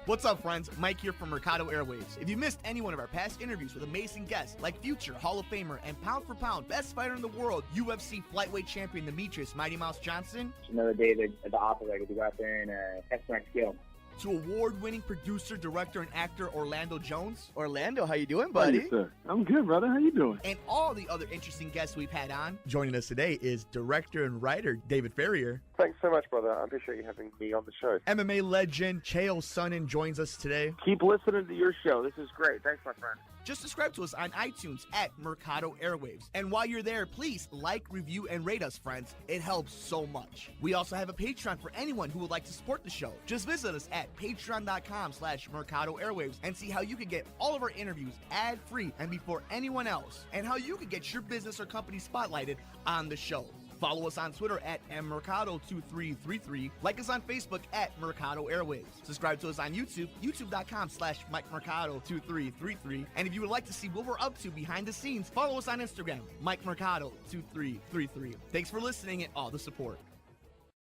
What's up, friends? Mike here from Mercado Airwaves. If you missed any one of our past interviews with amazing guests like future Hall of Famer and pound for pound best fighter in the world, UFC flyweight champion Demetrius Mighty Mouse Johnson, another day at the office, I get to go out there and test my skill. to award-winning producer, director, and actor Orlando Jones, Orlando, how you doing, buddy? Hey, sir. I'm good, brother. How you doing? and all the other interesting guests we've had on. Joining us today is director and writer David Ferrier. Thanks so much, brother. I appreciate you having me on the show. MMA legend Chael Sonnen joins us today. Keep listening to your show. This is great. Thanks, my friend. Just subscribe to us on iTunes at Mercado Airwaves. And while you're there, please like, review, and rate us, friends. It helps so much. We also have a Patreon for anyone who would like to support the show. Just visit us at patreon.com/Mercado Airwaves and see how you can get all of our interviews ad-free and before anyone else, and how you can get your business or company spotlighted on the show. Follow us on Twitter at mmercado2333. Like us on Facebook at Mercado Airwaves. Subscribe to us on YouTube, youtube.com/MikeMercado2333. And if you would like to see what we're up to behind the scenes, follow us on Instagram, MikeMercado2333. Thanks for listening and all the support.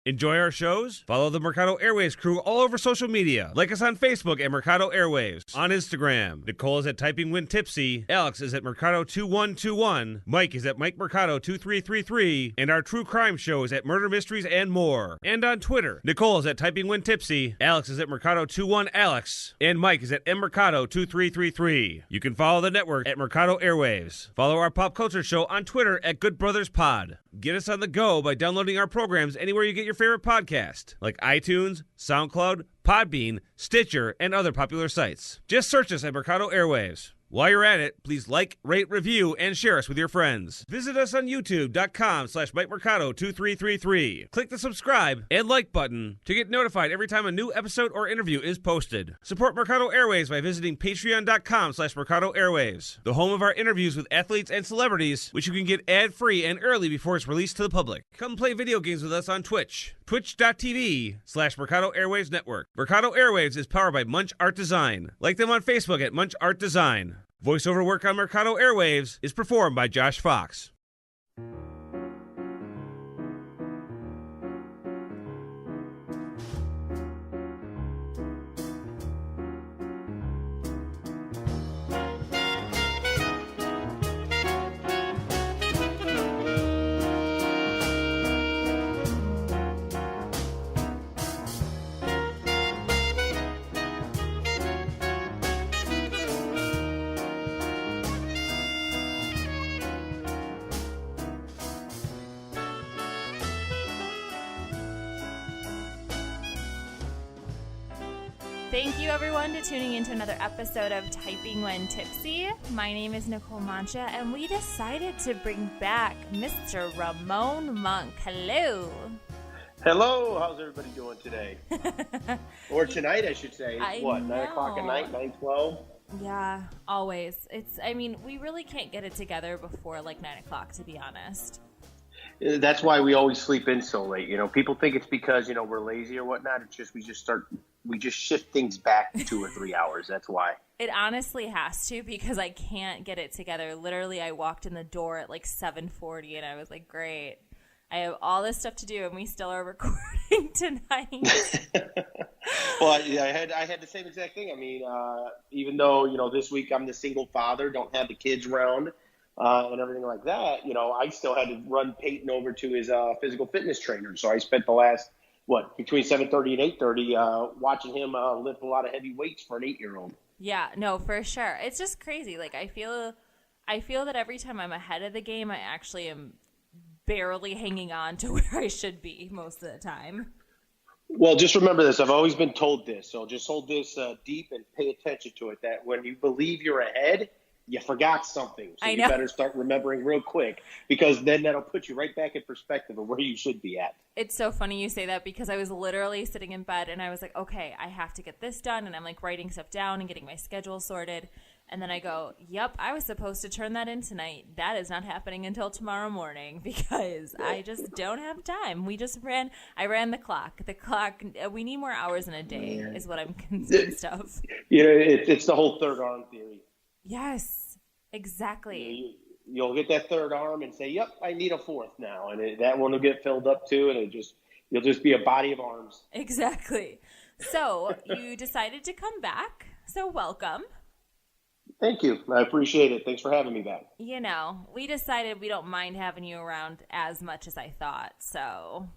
Enjoy our shows? Follow the Mercado Airwaves crew all over social media. Like us on Facebook at Mercado Airwaves. On Instagram, Nicole is at Typing When Tipsy. Alex is at Mercado2121. Mike is at Mike Mercado2333. And our true crime show is at Murder Mysteries and More. And on Twitter, Nicole is at Typing When Tipsy. Alex is at Mercado21Alex. And Mike is at Mercado2333. You can follow the network at Mercado Airwaves. Follow our pop culture show on Twitter at Good Brothers Pod. Get us on the go by downloading our programs anywhere you get your favorite podcast, like iTunes, SoundCloud, Podbean, Stitcher, and other popular sites. Just search us at Mercado Airwaves. While you're at it, please like, rate, review, and share us with your friends. Visit us on youtube.com/MikeMercado2333. Click the subscribe and like button to get notified every time a new episode or interview is posted. Support Mercado Airwaves by visiting patreon.com/Mercado Airwaves, the home of our interviews with athletes and celebrities, which you can get ad-free and early before it's released to the public. Come play video games with us on Twitch, twitch.tv/Mercado Airwaves Network. Mercado Airwaves is powered by Munch Art Design. Like them on Facebook at Munch Art Design. Voiceover work on Mercado Airwaves is performed by Josh Fox. Thank you, everyone, for tuning into another episode of Typing When Tipsy. My name is Nicole Mancha, and we decided to bring back Mr. Ramon Monk. Hello. Hello. How's everybody doing today? Or tonight, I should say. I 9 o'clock at night, 9:12? Yeah, always. We really can't get it together before like 9 o'clock, to be honest. That's why we always sleep in so late. People think it's because, we're lazy or whatnot. It's just we just shift things back 2 or 3 hours. That's why. It honestly has to, because I can't get it together. Literally, I walked in the door at like 7:40 and I was like, great. I have all this stuff to do and we still are recording tonight. Well, I had the same exact thing. I mean, even though, this week I'm the single father, don't have the kids around. And everything like that, I still had to run Peyton over to his physical fitness trainer. So I spent the last, between 7:30 and 8:30 watching him lift a lot of heavy weights for an 8-year-old. Yeah, no, for sure. It's just crazy. Like, I feel that every time I'm ahead of the game, I actually am barely hanging on to where I should be most of the time. Well, just remember this. I've always been told this. So just hold this deep and pay attention to it, that when you believe you're ahead, you forgot something. So you better start remembering real quick, because then that'll put you right back in perspective of where you should be at. It's so funny you say that, because I was literally sitting in bed and I was like, okay, I have to get this done. And I'm like writing stuff down and getting my schedule sorted. And then I go, yep, I was supposed to turn that in tonight. That is not happening until tomorrow morning, because I just don't have time. I ran the clock. We need more hours in a day is what I'm convinced of. It's the whole third arm theory. Yes, exactly. You'll get that third arm and say, yep, I need a fourth now. And that one will get filled up too. And you'll just be a body of arms. Exactly. So you decided to come back. So welcome. Thank you. I appreciate it. Thanks for having me back. You know, we decided we don't mind having you around as much as I thought. So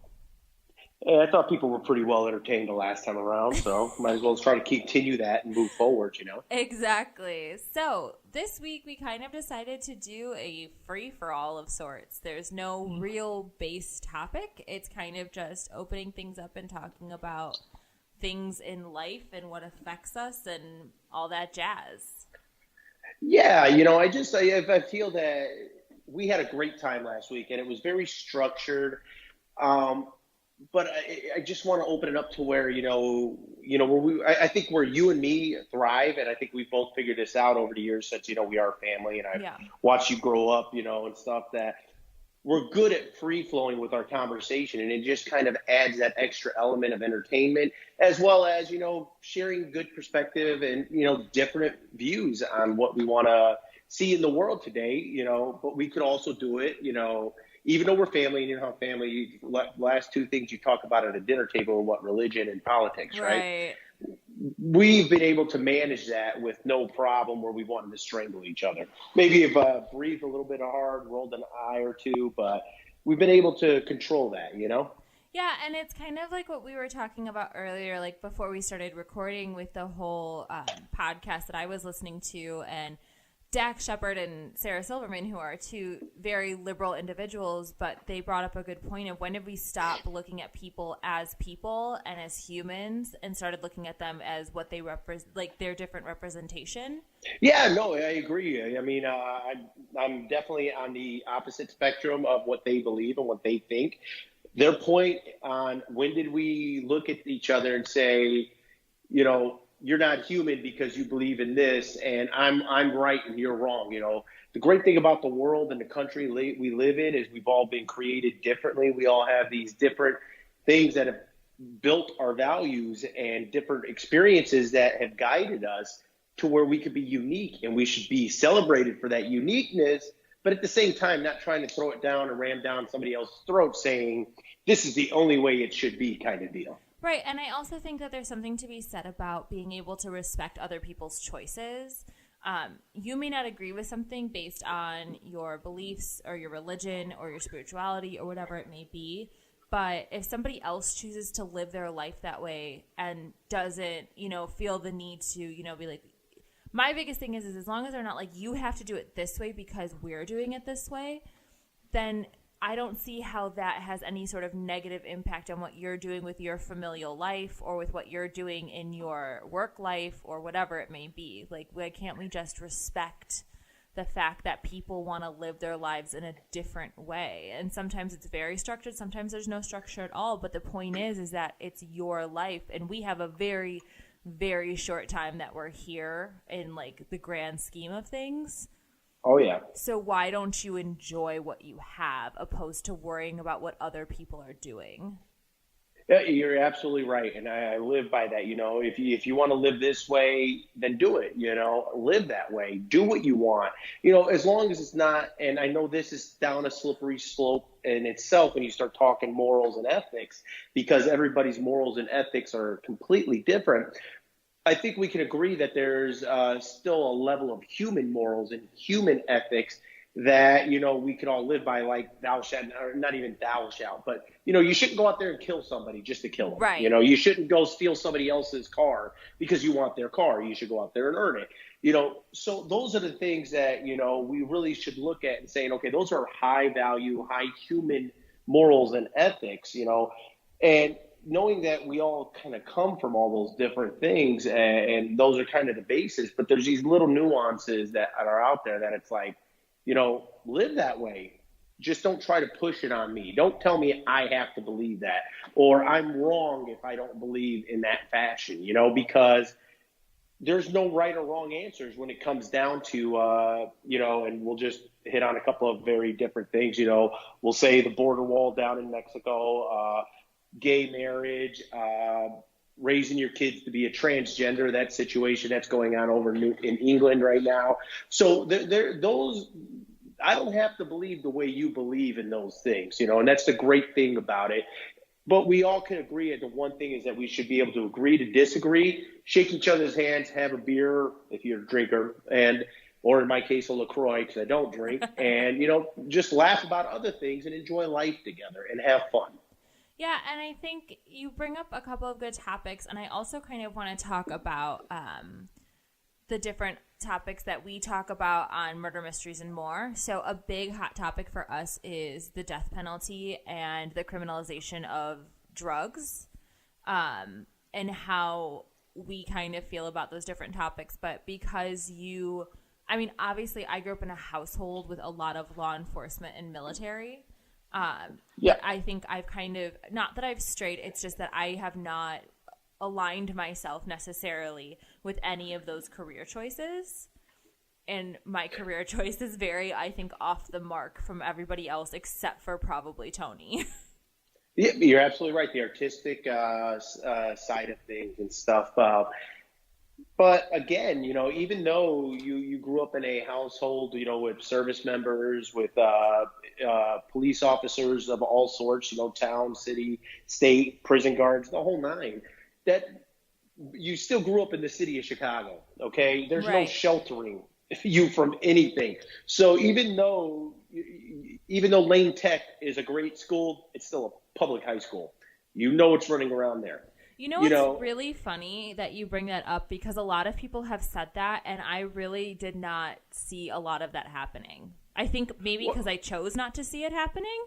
Yeah, I thought people were pretty well entertained the last time around, so might as well try to continue that and move forward, you know? Exactly. So this week we kind of decided to do a free-for-all of sorts. There's no real base topic. It's kind of just opening things up and talking about things in life and what affects us and all that jazz. Yeah, you know, I feel that we had a great time last week, and it was very structured. But I just want to open it up to where, I think where you and me thrive, and I think we've both figured this out over the years since, we are family, and I've watched you grow up, and stuff, that we're good at free-flowing with our conversation, and it just kind of adds that extra element of entertainment, as well as, sharing good perspective and, different views on what we want to see in the world today, but we could also do it, even though we're family, and you know how family, last two things you talk about at a dinner table are what, religion and politics, right? We've been able to manage that with no problem where we wanted to strangle each other. Maybe if breathed a little bit hard, rolled an eye or two, but we've been able to control that, Yeah, and it's kind of like what we were talking about earlier, like before we started recording with the whole podcast that I was listening to, and Dak Shepard and Sarah Silverman, who are two very liberal individuals, but they brought up a good point of when did we stop looking at people and as humans and started looking at them as what they represent, like their different representation? Yeah, no, I agree. I mean, I'm definitely on the opposite spectrum of what they believe and what they think. Their point on when did we look at each other and say, you're not human because you believe in this, and I'm right and you're wrong. The great thing about the world and the country we live in is we've all been created differently. We all have these different things that have built our values and different experiences that have guided us to where we could be unique, and we should be celebrated for that uniqueness, but at the same time, not trying to throw it down and ram down somebody else's throat saying, this is the only way it should be kind of deal. Right, and I also think that there's something to be said about being able to respect other people's choices. You may not agree with something based on your beliefs or your religion or your spirituality or whatever it may be, but if somebody else chooses to live their life that way and doesn't, feel the need to, be like, my biggest thing is as long as they're not like, you have to do it this way because we're doing it this way, then I don't see how that has any sort of negative impact on what you're doing with your familial life or with what you're doing in your work life or whatever it may be. Like, why can't we just respect the fact that people want to live their lives in a different way? And sometimes it's very structured, sometimes there's no structure at all. But the point is that it's your life, and we have a very, very short time that we're here in like the grand scheme of things. Oh, yeah. So why don't you enjoy what you have opposed to worrying about what other people are doing? Yeah, you're absolutely right. And I live by that. If you want to live this way, then do it, live that way. Do what you want, as long as it's not. And I know this is down a slippery slope in itself when you start talking morals and ethics, because everybody's morals and ethics are completely different. I think we can agree that there's still a level of human morals and human ethics that, we could all live by, like thou shalt, or not even thou shalt, but, you shouldn't go out there and kill somebody just to kill them. Right. You shouldn't go steal somebody else's car because you want their car. You should go out there and earn it. So those are the things that, we really should look at and saying, okay, those are high value, high human morals and ethics, and knowing that we all kind of come from all those different things, and those are kind of the basis, but there's these little nuances that are out there that it's like, live that way. Just don't try to push it on me. Don't tell me I have to believe that, or I'm wrong if I don't believe in that fashion, because there's no right or wrong answers when it comes down to, and we'll just hit on a couple of very different things. We'll say the border wall down in Mexico, gay marriage, raising your kids to be a transgender, that situation that's going on over in England right now. So those, I don't have to believe the way you believe in those things, and that's the great thing about it. But we all can agree that the one thing is that we should be able to agree to disagree, shake each other's hands, have a beer if you're a drinker, or in my case, a LaCroix because I don't drink, and, just laugh about other things and enjoy life together and have fun. Yeah, and I think you bring up a couple of good topics, and I also kind of want to talk about the different topics that we talk about on Murder Mysteries and More. So a big hot topic for us is the death penalty and the criminalization of drugs, and how we kind of feel about those different topics. But because obviously I grew up in a household with a lot of law enforcement and military. Yeah. I think I've kind of, not that I've strayed, it's just that I have not aligned myself necessarily with any of those career choices. And my career choice is very, I think, off the mark from everybody else except for probably Tony. Yeah, you're absolutely right. The artistic side of things and stuff. But again, even though you grew up in a household, with service members, with police officers of all sorts, town, city, state, prison guards, the whole nine, that you still grew up in the city of Chicago, okay? There's no sheltering you from anything. So even though Lane Tech is a great school, it's still a public high school. What's running around there. It's really funny that you bring that up because a lot of people have said that, and I really did not see a lot of that happening. I think maybe because I chose not to see it happening.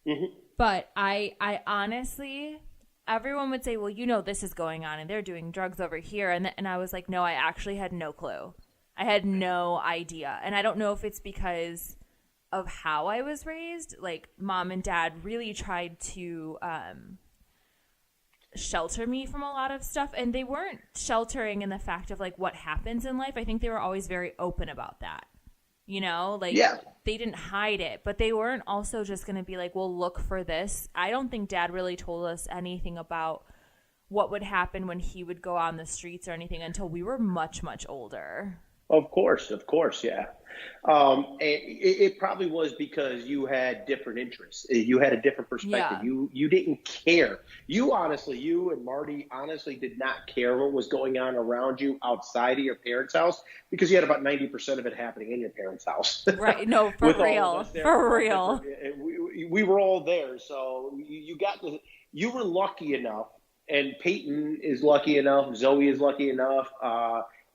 Mm-hmm. But I honestly, everyone would say, well, this is going on, and they're doing drugs over here. And I was like, no, I actually had no clue. I had no idea. And I don't know if it's because of how I was raised. Like, mom and dad really tried to shelter me from a lot of stuff, and they weren't sheltering in the fact of like what happens in life. I think they were always very open about that, They didn't hide it, but they weren't also just going to be like, well, look for this. I don't think dad really told us anything about what would happen when he would go on the streets or anything until we were much, much older. Of course, yeah. It probably was because you had different interests. You had a different perspective. Yeah. You didn't care. You and Marty honestly did not care what was going on around you outside of your parents' house because you had about 90% of it happening in your parents' house. Right. No, for real. For real. We were all there. So you were lucky enough, and Peyton is lucky enough. Zoe is lucky enough.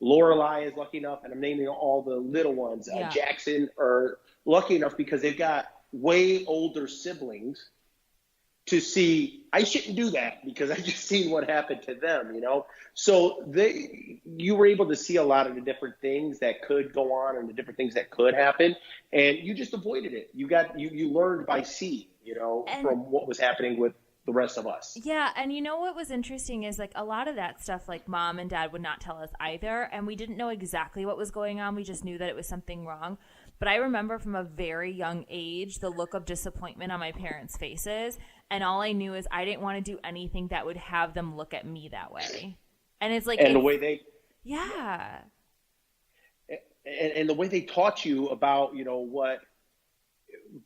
Lorelai is lucky enough, and I'm naming all the little ones. Jackson are lucky enough because they've got way older siblings to see, I shouldn't do that because I just seen what happened to them, So you were able to see a lot of the different things that could go on and the different things that could happen, and you just avoided it. You learned by seeing, from what was happening with the rest of us. Yeah, and what was interesting is like a lot of that stuff like mom and dad would not tell us either, and we didn't know exactly what was going on. We just knew that it was something wrong. But I remember from a very young age the look of disappointment on my parents' faces, and all I knew is I didn't want to do anything that would have them look at me that way. And it's like, and the way they and the way they taught you about what,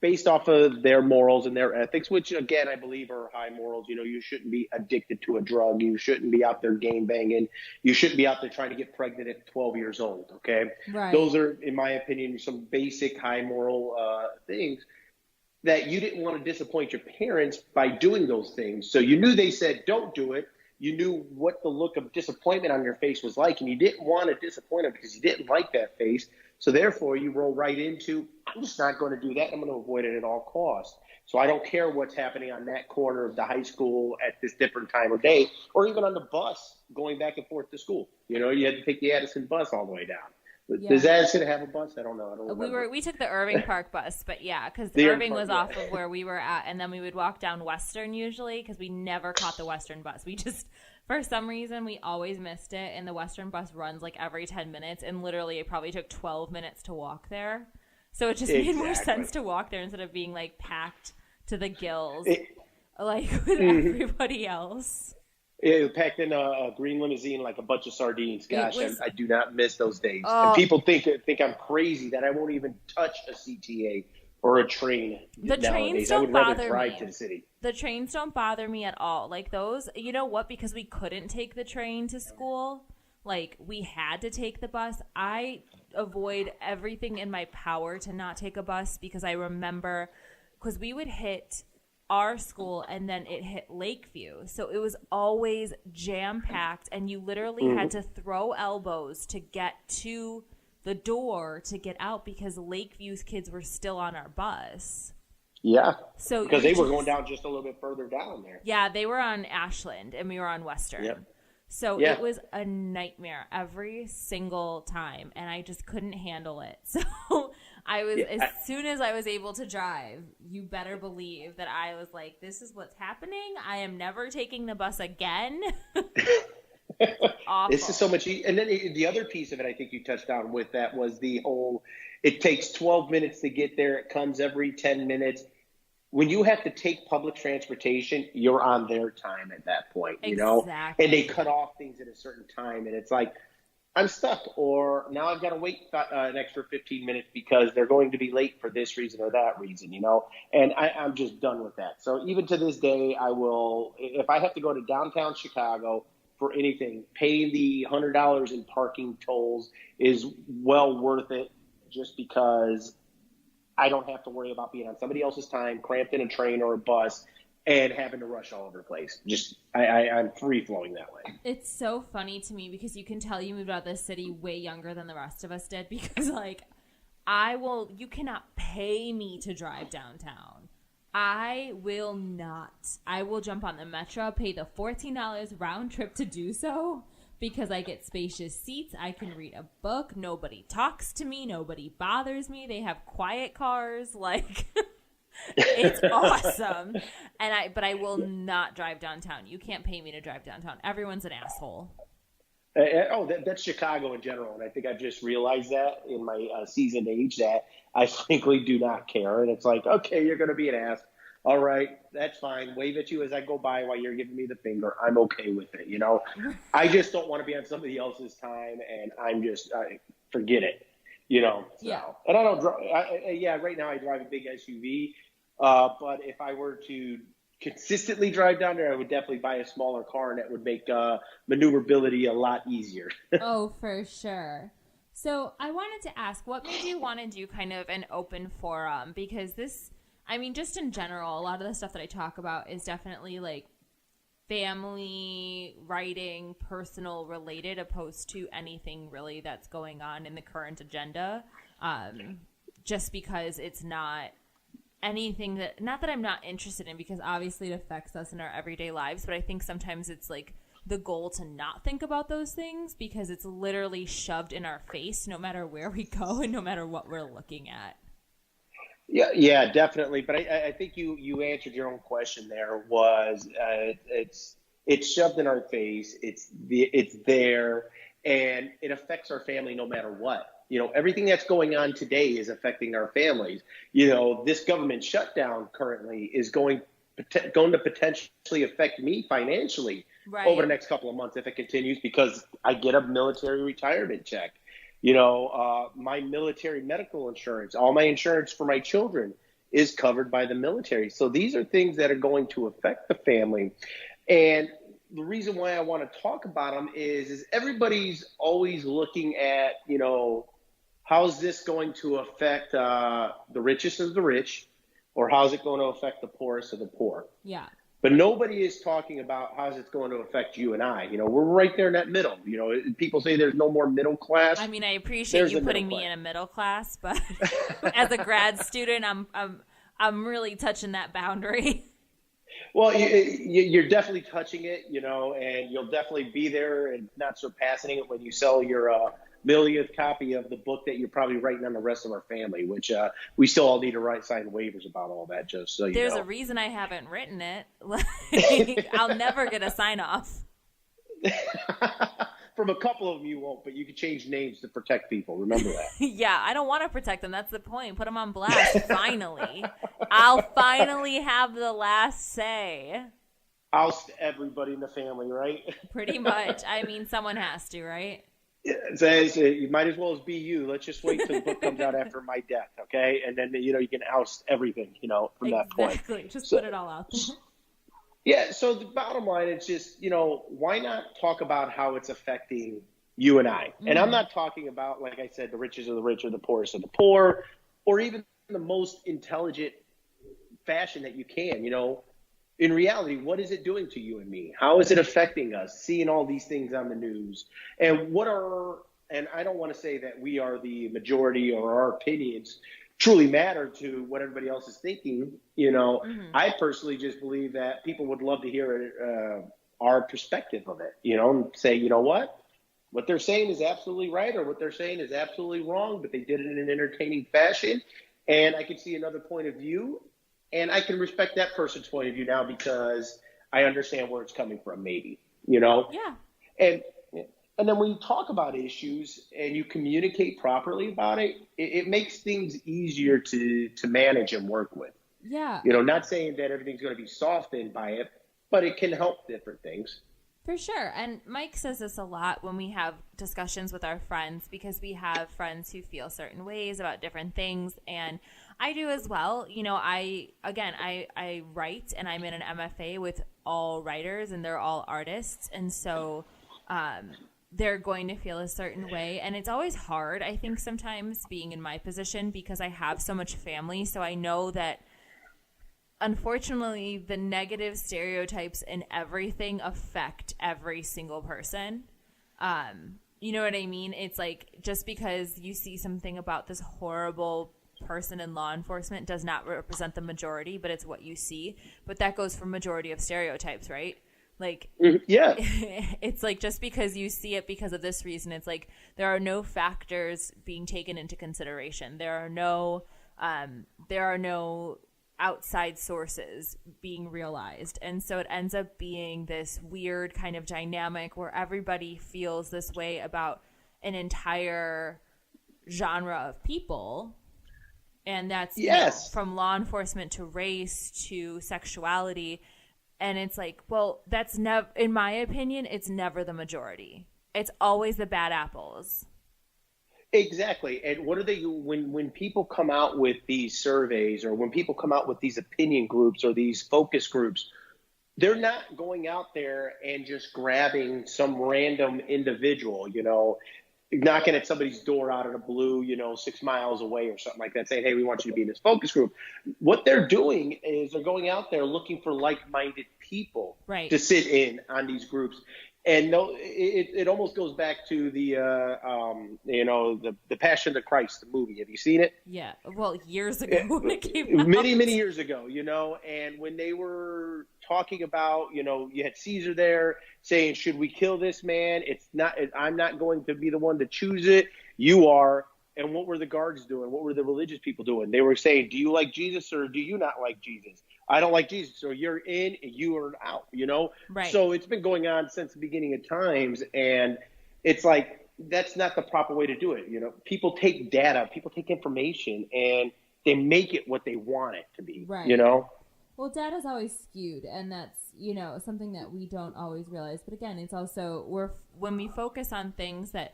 based off of their morals and their ethics, which again I believe are high morals. You shouldn't be addicted to a drug. You shouldn't be out there game banging. You shouldn't be out there trying to get pregnant at 12 years old. Okay, right. Those are, in my opinion, some basic high moral things that you didn't want to disappoint your parents by doing those things. So you knew they said don't do it. You knew what the look of disappointment on your face was like, and you didn't want to disappoint them because you didn't like that face. So therefore, you roll right into, I'm just not going to do that. I'm going to avoid it at all costs. So I don't care what's happening on that corner of the high school at this different time of day, or even on the bus going back and forth to school. You had to take the Addison bus all the way down. Yeah. Does Addison have a bus? I don't know. I don't remember. We took the Irving Park bus, but yeah, because Irving was off of where we were at, and then we would walk down Western usually because we never caught the Western bus. We just, for some reason, we always missed it, and the Western bus runs like every 10 minutes, and literally it probably took 12 minutes to walk there. So it just made more sense to walk there instead of being like packed to the gills with everybody else. It packed in a green limousine like a bunch of sardines. Gosh, I do not miss those days. And people think I'm crazy that I won't even touch a CTA or a train. The nowadays. trains I don't would rather bother drive me. to the city. The trains don't bother me at all. Like those, you know what? Because we couldn't take the train to school, like we had to take the bus. I avoid everything in my power to not take a bus because I remember, because we would hit our school and then it hit Lakeview. So it was always jam-packed and you literally had to throw elbows to get to the door to get out because Lakeview's kids were still on our bus. Yeah. So because they were going down just a little bit further down there. Yeah, they were on Ashland and we were on Western. Yep. So Yeah. it was a nightmare every single time and I just couldn't handle it. So as soon as I was able to drive, you better believe that I was like, this is what's happening. I am never taking the bus again. Awful. This is so much. And then the other piece of it, I think you touched on with that was the whole, it takes 12 minutes to get there. It comes every 10 minutes. When you have to take public transportation, you're on their time at that point, you know, and they cut off things at a certain time. And it's like, I'm stuck, or now I've got to wait an extra 15 minutes because they're going to be late for this reason or that reason, you know, and I'm just done with that. So even to this day, I will, if I have to go to downtown Chicago for anything, paying the $100 in parking tolls is well worth it just because I don't have to worry about being on somebody else's time, cramped in a train or a bus, and having to rush all over the place. Just, I'm free-flowing that way. It's so funny to me because you can tell you moved out of the city way younger than the rest of us did because, like, you cannot pay me to drive downtown. I will not. I will jump on the Metro, pay the $14 round trip to do so because I get spacious seats. I can read a book. Nobody talks to me. Nobody bothers me. They have quiet cars. Like, it's awesome. But I will not drive downtown. You can't pay me to drive downtown. Everyone's an asshole. That's Chicago in general, and I think I've just realized that in my seasoned age that I frankly do not care. And it's like, okay, you're going to be an ass. All right, that's fine. Wave at you as I go by while you're giving me the finger. I'm okay with it, you know. I just don't want to be on somebody else's time, and forget it, you know. So. Yeah. And I don't drive. Right now I drive a big SUV, but if I were to consistently drive down there, I would definitely buy a smaller car, and that would make maneuverability a lot easier. Oh, for sure. So I wanted to ask, what made you want to do kind of an open forum? Because just in general, a lot of the stuff that I talk about is definitely like family, writing, personal related, opposed to anything really that's going on in the current agenda. Just because it's not anything not that I'm not interested in, because obviously it affects us in our everyday lives, but I think sometimes it's like the goal to not think about those things because it's literally shoved in our face no matter where we go and no matter what we're looking at. Yeah, definitely. But I think you answered your own question there. Was it's shoved in our face. It's there, and it affects our family no matter what. You know, everything that's going on today is affecting our families. You know, this government shutdown currently is going to potentially affect me financially over the next couple of months if it continues, because I get a military retirement check. You know, my military medical insurance, all my insurance for my children is covered by the military. So these are things that are going to affect the family. And the reason why I want to talk about them is everybody's always looking at, you know, how's this going to affect the richest of the rich, or how's it going to affect the poorest of the poor? Yeah. But nobody is talking about how's it going to affect you and I. You know, we're right there in that middle. You know, people say there's no more middle class. I mean, I appreciate you putting me in a middle class, but as a grad student, I'm really touching that boundary. Well, you're definitely touching it, you know, and you'll definitely be there and not surpassing it when you sell your millionth copy of the book that you're probably writing on the rest of our family, which we still all need to sign waivers about all that, just so you know. There's a reason I haven't written it. I'll never get a sign off. From a couple of them you won't, but you can change names to protect people. Remember that. Yeah, I don't want to protect them. That's the point. Put them on blast, finally. I'll finally have the last say. Oust everybody in the family, right? Pretty much. I mean, someone has to, right? It says you might as well as be you. Let's just wait till the book comes out after my death, okay? And then you can oust everything, from that point. Exactly. Just So, put it all out there. yeah. So the bottom line is just why not talk about how it's affecting you and I? And I'm not talking about, like I said, the richest of the rich or the poorest of the poor, or even the most intelligent fashion that you can. In reality, what is it doing to you and me? How is it affecting us, seeing all these things on the news? And and I don't want to say that we are the majority or our opinions truly matter to what everybody else is thinking. I personally just believe that people would love to hear our perspective of it, and say, what they're saying is absolutely right, or what they're saying is absolutely wrong, but they did it in an entertaining fashion. And I can see another point of view. And I can respect that person's point of view now because I understand where it's coming from, maybe, Yeah. And then when you talk about issues and you communicate properly about it, it makes things easier to manage and work with. Yeah. Not saying that everything's going to be softened by it, but it can help different things. For sure. And Mike says this a lot when we have discussions with our friends, because we have friends who feel certain ways about different things. And I do as well. I write, and I'm in an MFA with all writers, and they're all artists. And so they're going to feel a certain way. And it's always hard, I think, sometimes being in my position, because I have so much family. So I know that, unfortunately, the negative stereotypes in everything affect every single person. You know what I mean? It's like, just because you see something about this horrible person in law enforcement does not represent the majority, but it's what you see. But that goes for majority of stereotypes, right? Like, yeah, it's like, just because you see it because of this reason, it's like there are no factors being taken into consideration. There are no outside sources being realized. And so it ends up being this weird kind of dynamic where everybody feels this way about an entire genre of people. And that's from law enforcement to race to sexuality. And it's like, well, that's never, in my opinion, it's never the majority. It's always the bad apples. Exactly. And what are they, when people come out with these surveys, or when people come out with these opinion groups or these focus groups, they're not going out there and just grabbing some random individual, knocking at somebody's door out of the blue, 6 miles away or something like that, saying, hey, we want you to be in this focus group. What they're doing is they're going out there looking for like-minded people to sit in on these groups. And it almost goes back to the Passion of the Christ, the movie. Have you seen it? Yeah. Well, years ago when it came out. Many years ago, and when they were talking about, you had Caesar there saying, should we kill this man? I'm not going to be the one to choose it. You are. And what were the guards doing? What were the religious people doing? They were saying, do you like Jesus or do you not like Jesus? I don't like Jesus. So you're in and you are out, Right. So it's been going on since the beginning of times. And it's like, that's not the proper way to do it. People take data, people take information, and they make it what they want it to be, right. Well, data's always skewed, and that's, something that we don't always realize. But again, it's also, when we focus on things that,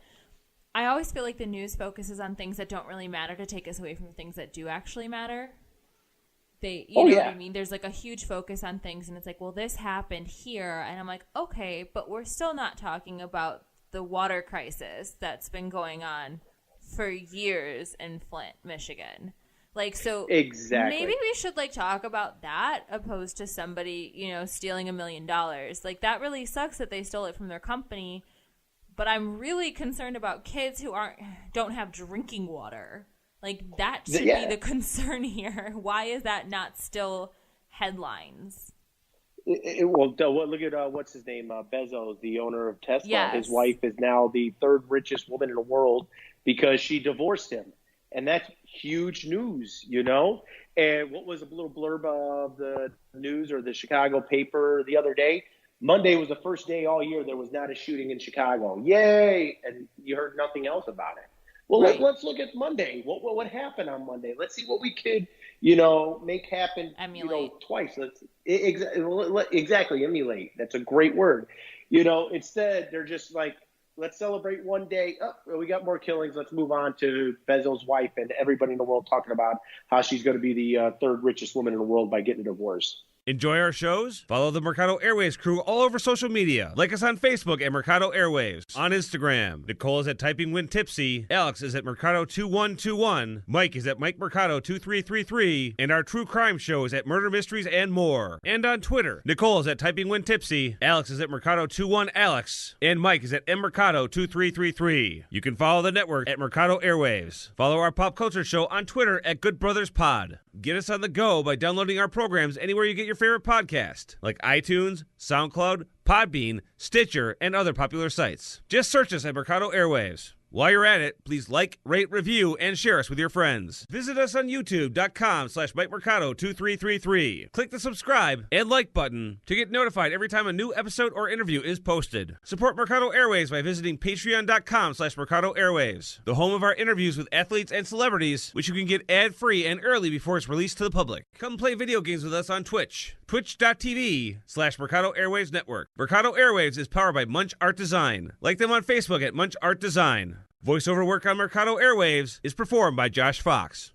I always feel like the news focuses on things that don't really matter to take us away from things that do actually matter. What I mean? There's like a huge focus on things, and it's like, well, this happened here. And I'm like, okay, but we're still not talking about the water crisis that's been going on for years in Flint, Michigan. Like, so exactly. Maybe we should talk about that opposed to somebody, stealing $1 million. Like, that really sucks that they stole it from their company. But I'm really concerned about kids who don't have drinking water. Like, that should be the concern here. Why is that not still headlines? Look at what's his name, Bezos, the owner of Tesla. Yes. His wife is now the third richest woman in the world because she divorced him. And that's huge news, And what was a little blurb of the news or the Chicago paper the other day? Monday was the first day all year there was not a shooting in Chicago. Yay! And you heard nothing else about it. Well, let's look at Monday. What happened on Monday? Let's see what we could, make happen, emulate. Twice. Exactly, emulate. That's a great word. Instead, they're just like, let's celebrate one day. Oh, we got more killings. Let's move on to Bezos' wife and everybody in the world talking about how she's going to be the third richest woman in the world by getting a divorce. Enjoy our shows? Follow the Mercado Airwaves crew all over social media. Like us on Facebook at Mercado Airwaves. On Instagram, Nicole is at Typing When Tipsy. Alex is at Mercado2121. Mike is at Mike Mercado2333. And our true crime show is at Murder Mysteries and More. And on Twitter, Nicole is at Typing When Tipsy. Alex is at Mercado21Alex. And Mike is at MMercado2333. You can follow the network at Mercado Airwaves. Follow our pop culture show on Twitter at Good Brothers Pod. Get us on the go by downloading our programs anywhere you get your favorite podcast, like iTunes, SoundCloud, Podbean, Stitcher, and other popular sites. Just search us at Mercado Airwaves. While you're at it, please like, rate, review, and share us with your friends. Visit us on youtube.com/MikeMercado2333. Click the subscribe and like button to get notified every time a new episode or interview is posted. Support Mercado Airwaves by visiting patreon.com/Mercado Airwaves, the home of our interviews with athletes and celebrities, which you can get ad-free and early before it's released to the public. Come play video games with us on Twitch. Twitch.tv/Mercado Airwaves Network. Mercado Airwaves is powered by Munch Art Design. Like them on Facebook at Munch Art Design. Voiceover work on Mercado Airwaves is performed by Josh Fox.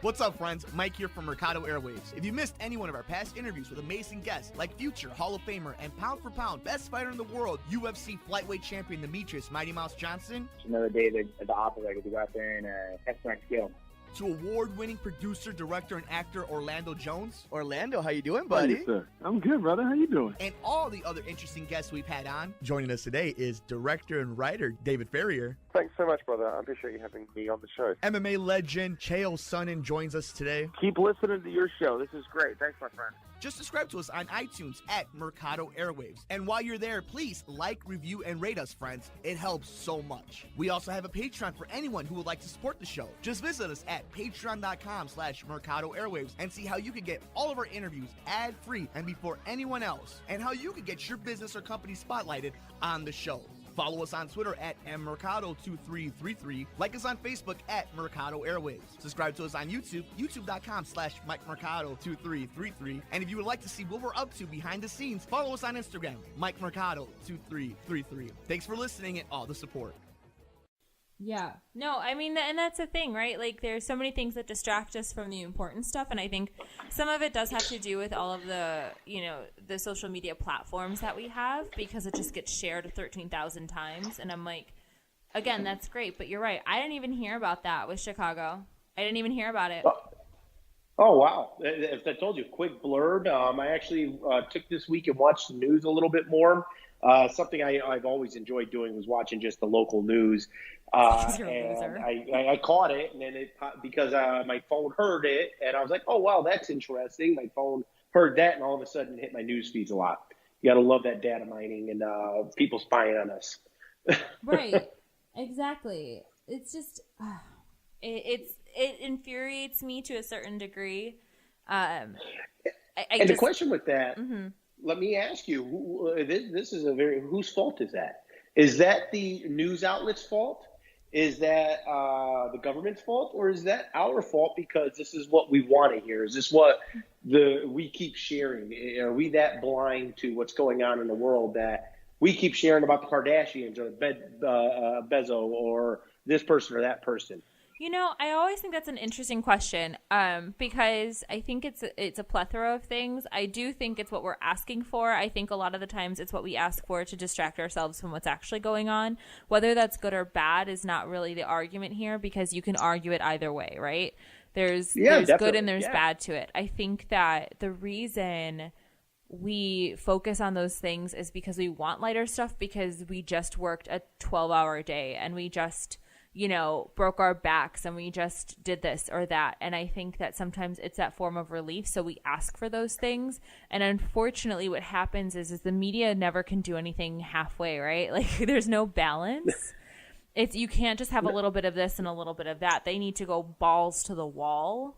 What's up, friends? Mike here from Mercado Airwaves. If you missed any one of our past interviews with amazing guests like future Hall of Famer and pound for pound best fighter in the world, UFC flyweight champion Demetrius Mighty Mouse Johnson, Another day at the operator to go out there and test my skill. to award-winning producer, director, and actor Orlando Jones, Orlando, how you doing, buddy? Hey, sir. I'm good, brother. How you doing? and all the other interesting guests we've had on. Joining us today is director and writer David Ferrier. Thanks so much, brother. I appreciate you having me on the show. MMA legend Chael Sonnen joins us today. Keep listening to your show. This is great. Thanks, my friend. Just subscribe to us on iTunes at Mercado Airwaves. And while you're there, please like, review, and rate us, friends. It helps so much. We also have a Patreon for anyone who would like to support the show. Just visit us at patreon.com/Mercado Airwaves and see how you can get all of our interviews ad-free and before anyone else, and how you can get your business or company spotlighted on the show. Follow us on Twitter at mmercado2333. Like us on Facebook at Mercado Airwaves. Subscribe to us on YouTube, youtube.com/MikeMercado2333. And if you would like to see what we're up to behind the scenes, follow us on Instagram, MikeMercado2333. Thanks for listening and all the support. Yeah. No, I mean, and that's the thing, right? Like, there's so many things that distract us from the important stuff, and I think some of it does have to do with all of the, the social media platforms that we have, because it just gets shared 13,000 times, and I'm like, again, that's great, but you're right. I didn't even hear about that with Chicago. I didn't even hear about it. Oh, wow. If I told you, quick blurb. I actually took this week and watched the news a little bit more. Something I've always enjoyed doing was watching just the local news. And I caught it, and then because my phone heard it, and I was like, oh, wow, that's interesting. My phone heard that, and all of a sudden it hit my news feeds a lot. You got to love that data mining and people spying on us. Right. Exactly. It's just, it infuriates me to a certain degree. The question with that, mm-hmm. Let me ask you, this is whose fault is that? Is that the news outlet's fault? Is that the government's fault, or is that our fault because this is what we want to hear? Is this what we keep sharing? Are we that blind to what's going on in the world that we keep sharing about the Kardashians or Bezos or this person or that person? I always think that's an interesting question because I think it's a plethora of things. I do think it's what we're asking for. I think a lot of the times it's what we ask for to distract ourselves from what's actually going on. Whether that's good or bad is not really the argument here, because you can argue it either way, right? There's good and there's bad to it. I think that the reason we focus on those things is because we want lighter stuff, because we just worked a 12-hour day and we just broke our backs and we just did this or that. And I think that sometimes it's that form of relief. So we ask for those things. And unfortunately what happens is the media never can do anything halfway, right? Like, there's no balance. You can't just have a little bit of this and a little bit of that. They need to go balls to the wall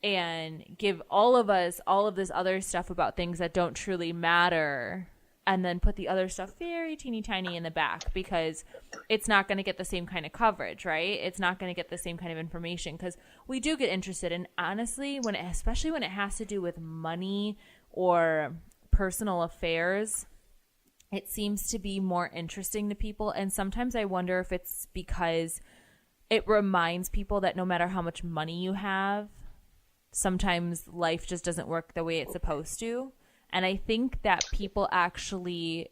and give all of us all of this other stuff about things that don't truly matter, and then put the other stuff very teeny tiny in the back, because it's not going to get the same kind of coverage, right? It's not going to get the same kind of information, because we do get interested. And honestly, especially when it has to do with money or personal affairs, it seems to be more interesting to people. And sometimes I wonder if it's because it reminds people that no matter how much money you have, sometimes life just doesn't work the way it's supposed to. And I think that people actually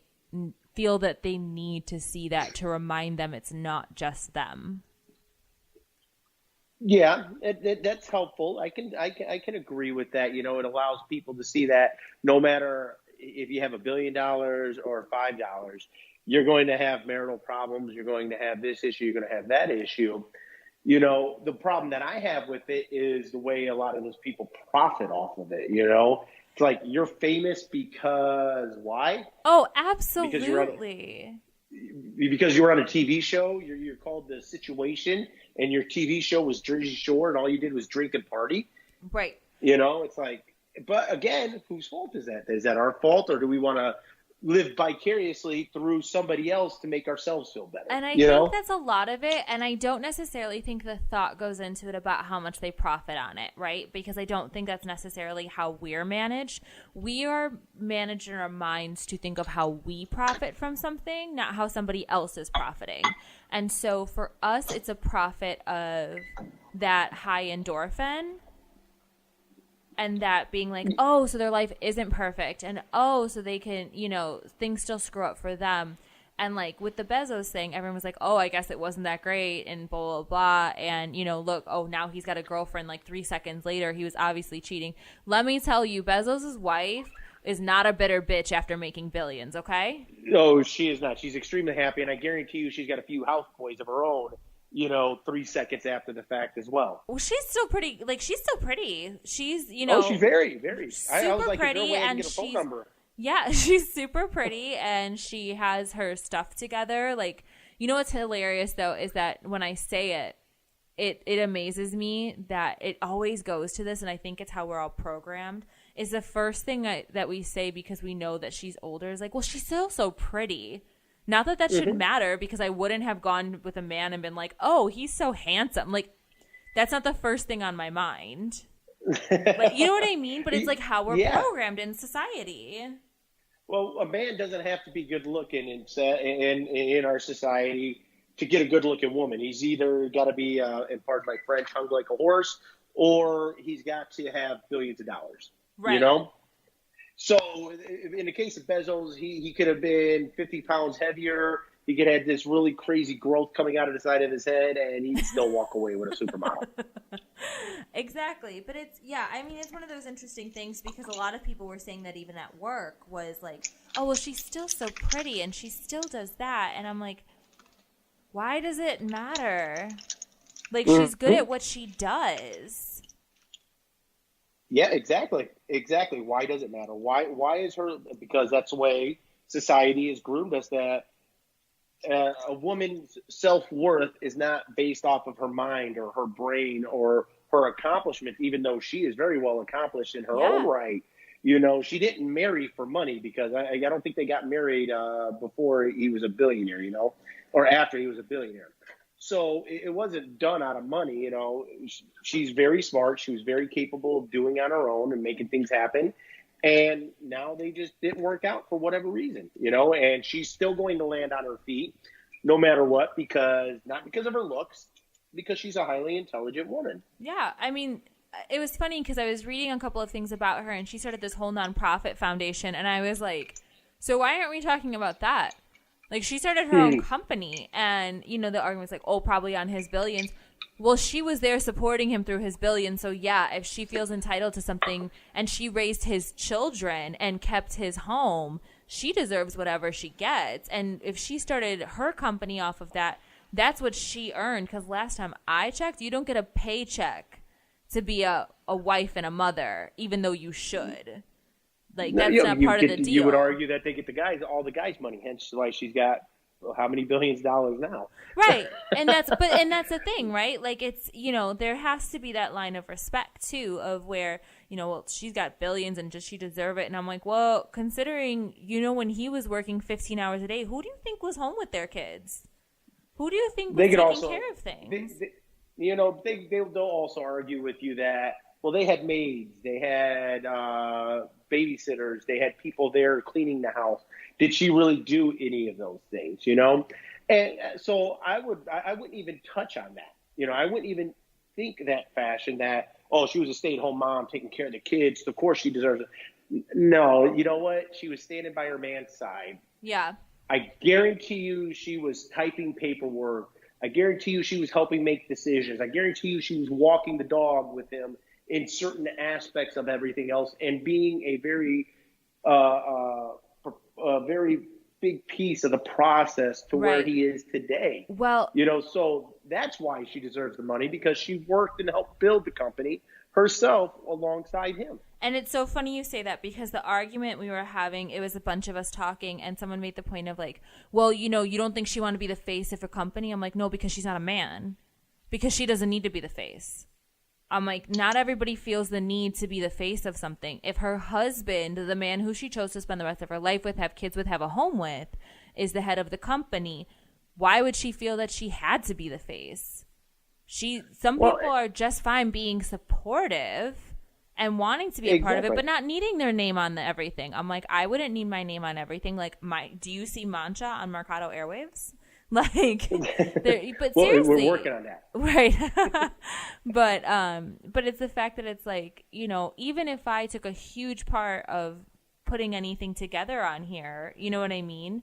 feel that they need to see that to remind them it's not just them. Yeah, that's helpful. I can agree with that. You know, it allows people to see that no matter if you have $1 billion or $5, you're going to have marital problems. You're going to have this issue. You're going to have that issue. You know, the problem that I have with it is the way a lot of those people profit off of it. You know, it's like you're famous because why? Oh, absolutely. Because you were on a TV show. You're called The Situation, and your TV show was Jersey Shore, and all you did was drink and party. Right. You know, it's like, but again, whose fault is that? Is that our fault, or do we want to live vicariously through somebody else to make ourselves feel better? And I think that's a lot of it, and I don't necessarily think the thought goes into it about how much they profit on it, right? Because I don't think that's necessarily how we're managed. We are managed in our minds to think of how we profit from something, not how somebody else is profiting. And so for us, it's a profit of that high endorphin. And that being like, oh, so their life isn't perfect. And, oh, so they can, you know, things still screw up for them. And, like, with the Bezos thing, everyone was like, oh, I guess it wasn't that great and blah, blah, blah. And, you know, look, oh, now he's got a girlfriend like 3 seconds later. He was obviously cheating. Let me tell you, Bezos' wife is not a bitter bitch after making billions, okay? No, she is not. She's extremely happy. And I guarantee you she's got a few houseboys of her own, you know, 3 seconds after the fact as well. Well, she's still pretty. Like, she's still pretty. She's, you know. Oh, she's very, very. I was like, pretty, is there a way I can and get a phone number? Yeah, she's super pretty, and she has her stuff together. Like, you know what's hilarious, though, is that when I say it amazes me that it always goes to this, and I think it's how we're all programmed, is the first thing that we say because we know that she's older is like, well, she's still so pretty. Not that should matter, because I wouldn't have gone with a man and been like, oh, he's so handsome. Like, that's not the first thing on my mind. Like, you know what I mean? But it's like how we're programmed in society. Well, a man doesn't have to be good looking in our society to get a good looking woman. He's either got to be, in pardon my French, hung like a horse, or he's got to have billions of dollars. Right. You know? So in the case of Bezos, he could have been 50 pounds heavier. He could have had this really crazy growth coming out of the side of his head, and he'd still walk away with a supermodel. Exactly. But it's one of those interesting things, because a lot of people were saying that even at work was like, oh, well, she's still so pretty and she still does that. And I'm like, why does it matter? Like, she's good at what she does. Yeah, exactly. Exactly. Why does it matter? Why is her? Because that's the way society has groomed us, that a woman's self-worth is not based off of her mind or her brain or her accomplishments, even though she is very well accomplished in her own right. You know, she didn't marry for money, because I don't think they got married before he was a billionaire, you know, or after he was a billionaire. So it wasn't done out of money, you know. She's very smart. She was very capable of doing on her own and making things happen. And now they just didn't work out for whatever reason, you know. And she's still going to land on her feet no matter what, not because of her looks, because she's a highly intelligent woman. Yeah, I mean, it was funny because I was reading a couple of things about her, and she started this whole nonprofit foundation, and I was like, so why aren't we talking about that? Like, she started her own company, and, you know, the argument was like, oh, probably on his billions. Well, she was there supporting him through his billions, so yeah, if she feels entitled to something and she raised his children and kept his home, she deserves whatever she gets. And if she started her company off of that, that's what she earned, because last time I checked, you don't get a paycheck to be a wife and a mother, even though you should. Like, that's not part of the deal. You would argue that they get all the guys' money, hence why she's got how many billions of dollars now. Right. And that's the thing, right? Like, it's, you know, there has to be that line of respect too, of where, you know, well, she's got billions and does she deserve it? And I'm like, well, considering, you know, when he was working 15 hours a day, who do you think was home with their kids? Who do you think was taking care of things? They'll also argue with you that, well, they had maids, they had babysitters, they had people there cleaning the house. Did she really do any of those things, you know? And so I wouldn't even touch on that. You know, I wouldn't even think that fashion that, oh, she was a stay-at-home mom taking care of the kids. Of course she deserves it. No, you know what? She was standing by her man's side. Yeah. I guarantee you she was typing paperwork. I guarantee you she was helping make decisions. I guarantee you she was walking the dog with him in certain aspects of everything else and being a very big piece of the process to where he is today. Well, you know, so that's why she deserves the money, because she worked and helped build the company herself alongside him. And it's so funny you say that, because the argument we were having, it was a bunch of us talking, and someone made the point of like, well, you know, you don't think she want to be the face of a company? I'm like, no, because she's not a man. Because she doesn't need to be the face. I'm like, not everybody feels the need to be the face of something. If her husband, the man who she chose to spend the rest of her life with, have kids with, have a home with, is the head of the company, why would she feel that she had to be the face? Some people are just fine being supportive and wanting to be a part of it, but not needing their name on everything. I'm like, I wouldn't need my name on everything. Like, do you see Mancha on Mercado Airwaves? Like, but seriously, we're working on that, right? But it's the fact that it's like, you know, even if I took a huge part of putting anything together on here, you know what I mean?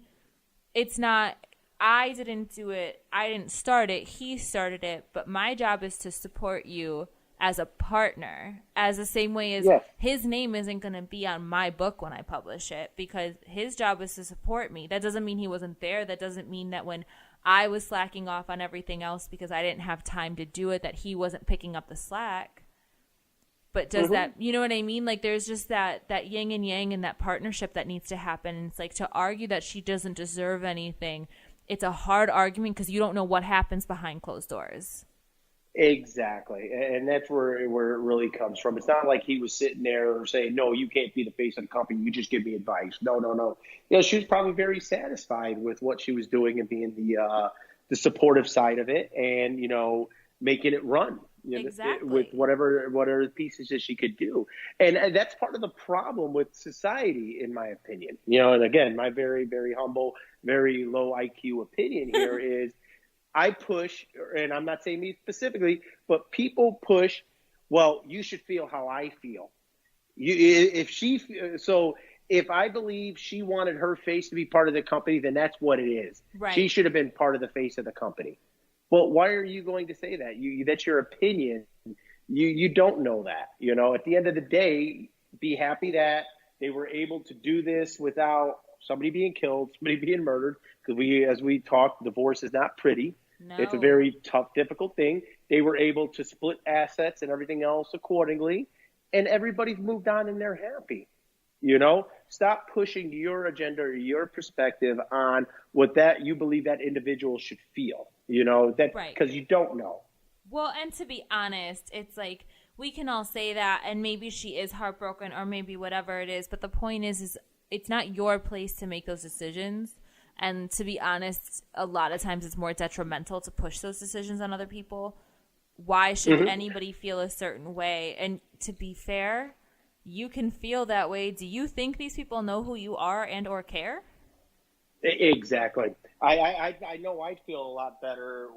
It's not. I didn't do it. I didn't start it. He started it. But my job is to support you as a partner, as the same way as his name isn't going to be on my book when I publish it, because his job is to support me. That doesn't mean he wasn't there. That doesn't mean that when I was slacking off on everything else because I didn't have time to do it, that he wasn't picking up the slack. But does that, you know what I mean? Like, there's just that yin and yang and that partnership that needs to happen. And it's like, to argue that she doesn't deserve anything, it's a hard argument because you don't know what happens behind closed doors. Exactly. And that's where it really comes from. It's not like he was sitting there saying, no, you can't be the face of the company. You just give me advice. No. You know, she was probably very satisfied with what she was doing and being the supportive side of it and, you know, making it run. You know, exactly. With whatever pieces that she could do. And that's part of the problem with society, in my opinion. You know, and again, my very, very humble, very low IQ opinion here is I push, and I'm not saying me specifically, but people push, well, you should feel how I feel. If I believe she wanted her face to be part of the company, then that's what it is. Right. She should have been part of the face of the company. Well, why are you going to say that? That's your opinion. You don't know that. You know, at the end of the day, be happy that they were able to do this without somebody being killed, somebody being murdered. Because as we talked, divorce is not pretty. No. It's a very tough, difficult thing. They were able to split assets and everything else accordingly, and everybody's moved on and they're happy. You know, stop pushing your agenda or your perspective on what that you believe that individual should feel. You know, that because you don't know. Well, and to be honest, it's like we can all say that, and maybe she is heartbroken or maybe whatever it is. But the point is it's not your place to make those decisions. And to be honest, a lot of times it's more detrimental to push those decisions on other people. Why should anybody feel a certain way? And to be fair, you can feel that way. Do you think these people know who you are and or care? Exactly. I know I'd feel a lot better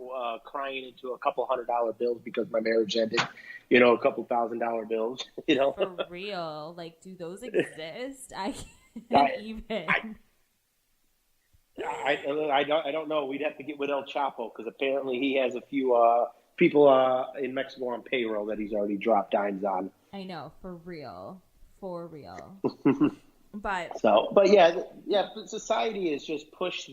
crying into a couple $100 bills because my marriage ended, you know, a couple $1,000 bills, you know. For real. Like, do those exist? I can't even. I don't know. We'd have to get with El Chapo because apparently he has a few people in Mexico on payroll that he's already dropped dimes on. I know, for real. But society has just pushed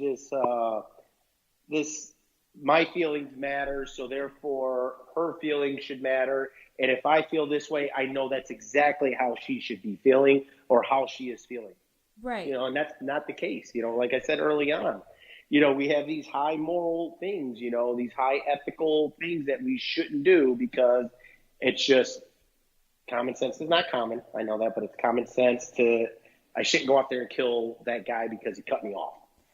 this my feelings matter, so therefore her feelings should matter. And if I feel this way, I know that's exactly how she should be feeling or how she is feeling. Right. You know, and that's not the case. You know, like I said early on, you know, we have these high moral things, you know, these high ethical things that we shouldn't do because it's just common sense is not common. I know that, but it's common sense I shouldn't go out there and kill that guy because he cut me off.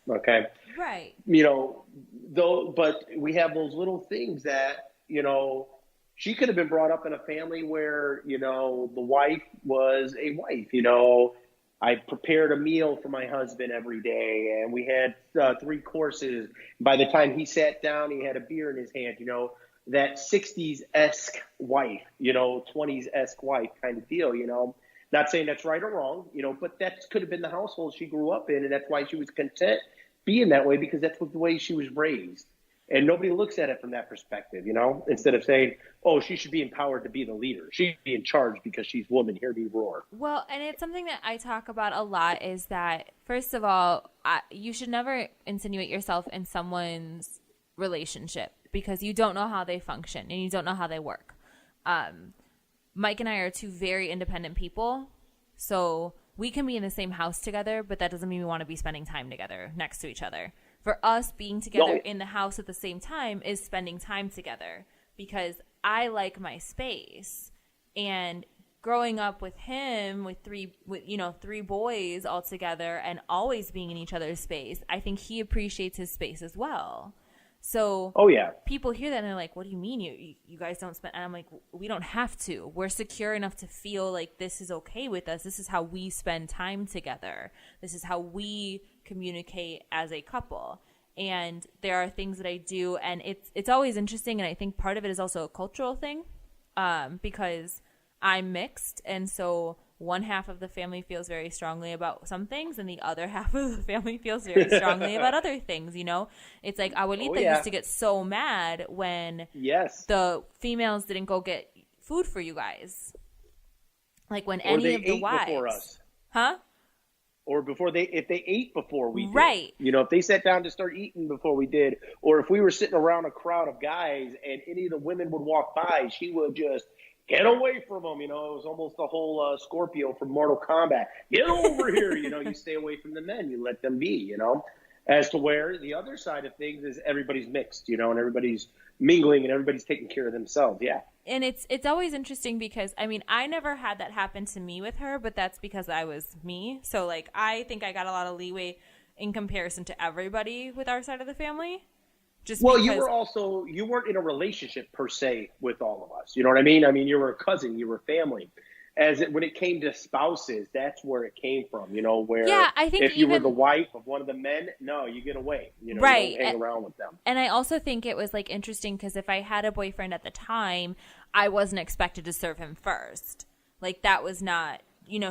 Okay. Right. You know, but we have those little things that, you know, she could have been brought up in a family where, you know, the wife was a wife, you know, I prepared a meal for my husband every day, and we had 3 courses. By the time he sat down, he had a beer in his hand, that 60s-esque wife, 20s-esque wife kind of deal, Not saying that's right or wrong, but that could have been the household she grew up in, and that's why she was content being that way, because that's the way she was raised. And nobody looks at it from that perspective, instead of saying, oh, she should be empowered to be the leader. She should be in charge because she's woman. Hear me roar. Well, and it's something that I talk about a lot is that, first of all, you should never insinuate yourself in someone's relationship because you don't know how they function and you don't know how they work. Mike and I are 2 very independent people, so we can be in the same house together, but that doesn't mean we want to be spending time together next to each other. For us, being together in the house at the same time is spending time together because I like my space. And growing up with him, with 3 boys all together and always being in each other's space, I think he appreciates his space as well. So people hear that and they're like, what do you mean you guys don't spend? And I'm like, we don't have to. We're secure enough to feel like this is okay with us. This is how we spend time together. This is how we communicate as a couple. And there are things that I do, and it's always interesting, and I think part of it is also a cultural thing because I'm mixed, and so one half of the family feels very strongly about some things, and the other half of the family feels very strongly about other things, It's like Abuelita used to get so mad when the females didn't go get food for you guys. Like when any of the wives. Before us. Huh? Or if they ate before we did. Right. If they sat down to start eating before we did, or if we were sitting around a crowd of guys and any of the women would walk by, she would just get away from them. It was almost the whole Scorpio from Mortal Kombat. Get over here. You stay away from the men. You let them be, As to where the other side of things is everybody's mixed, and everybody's mingling and everybody's taking care of themselves. Yeah. And it's always interesting because, I never had that happen to me with her, but that's because I was me. So, I think I got a lot of leeway in comparison to everybody with our side of the family. You weren't in a relationship per se with all of us. You know what I mean? You were a cousin, you were family. When it came to spouses, that's where it came from, where I think if you were the wife of one of the men, no, you get away, right. You don't hang around with them. And I also think it was interesting because if I had a boyfriend at the time, I wasn't expected to serve him first. That was not,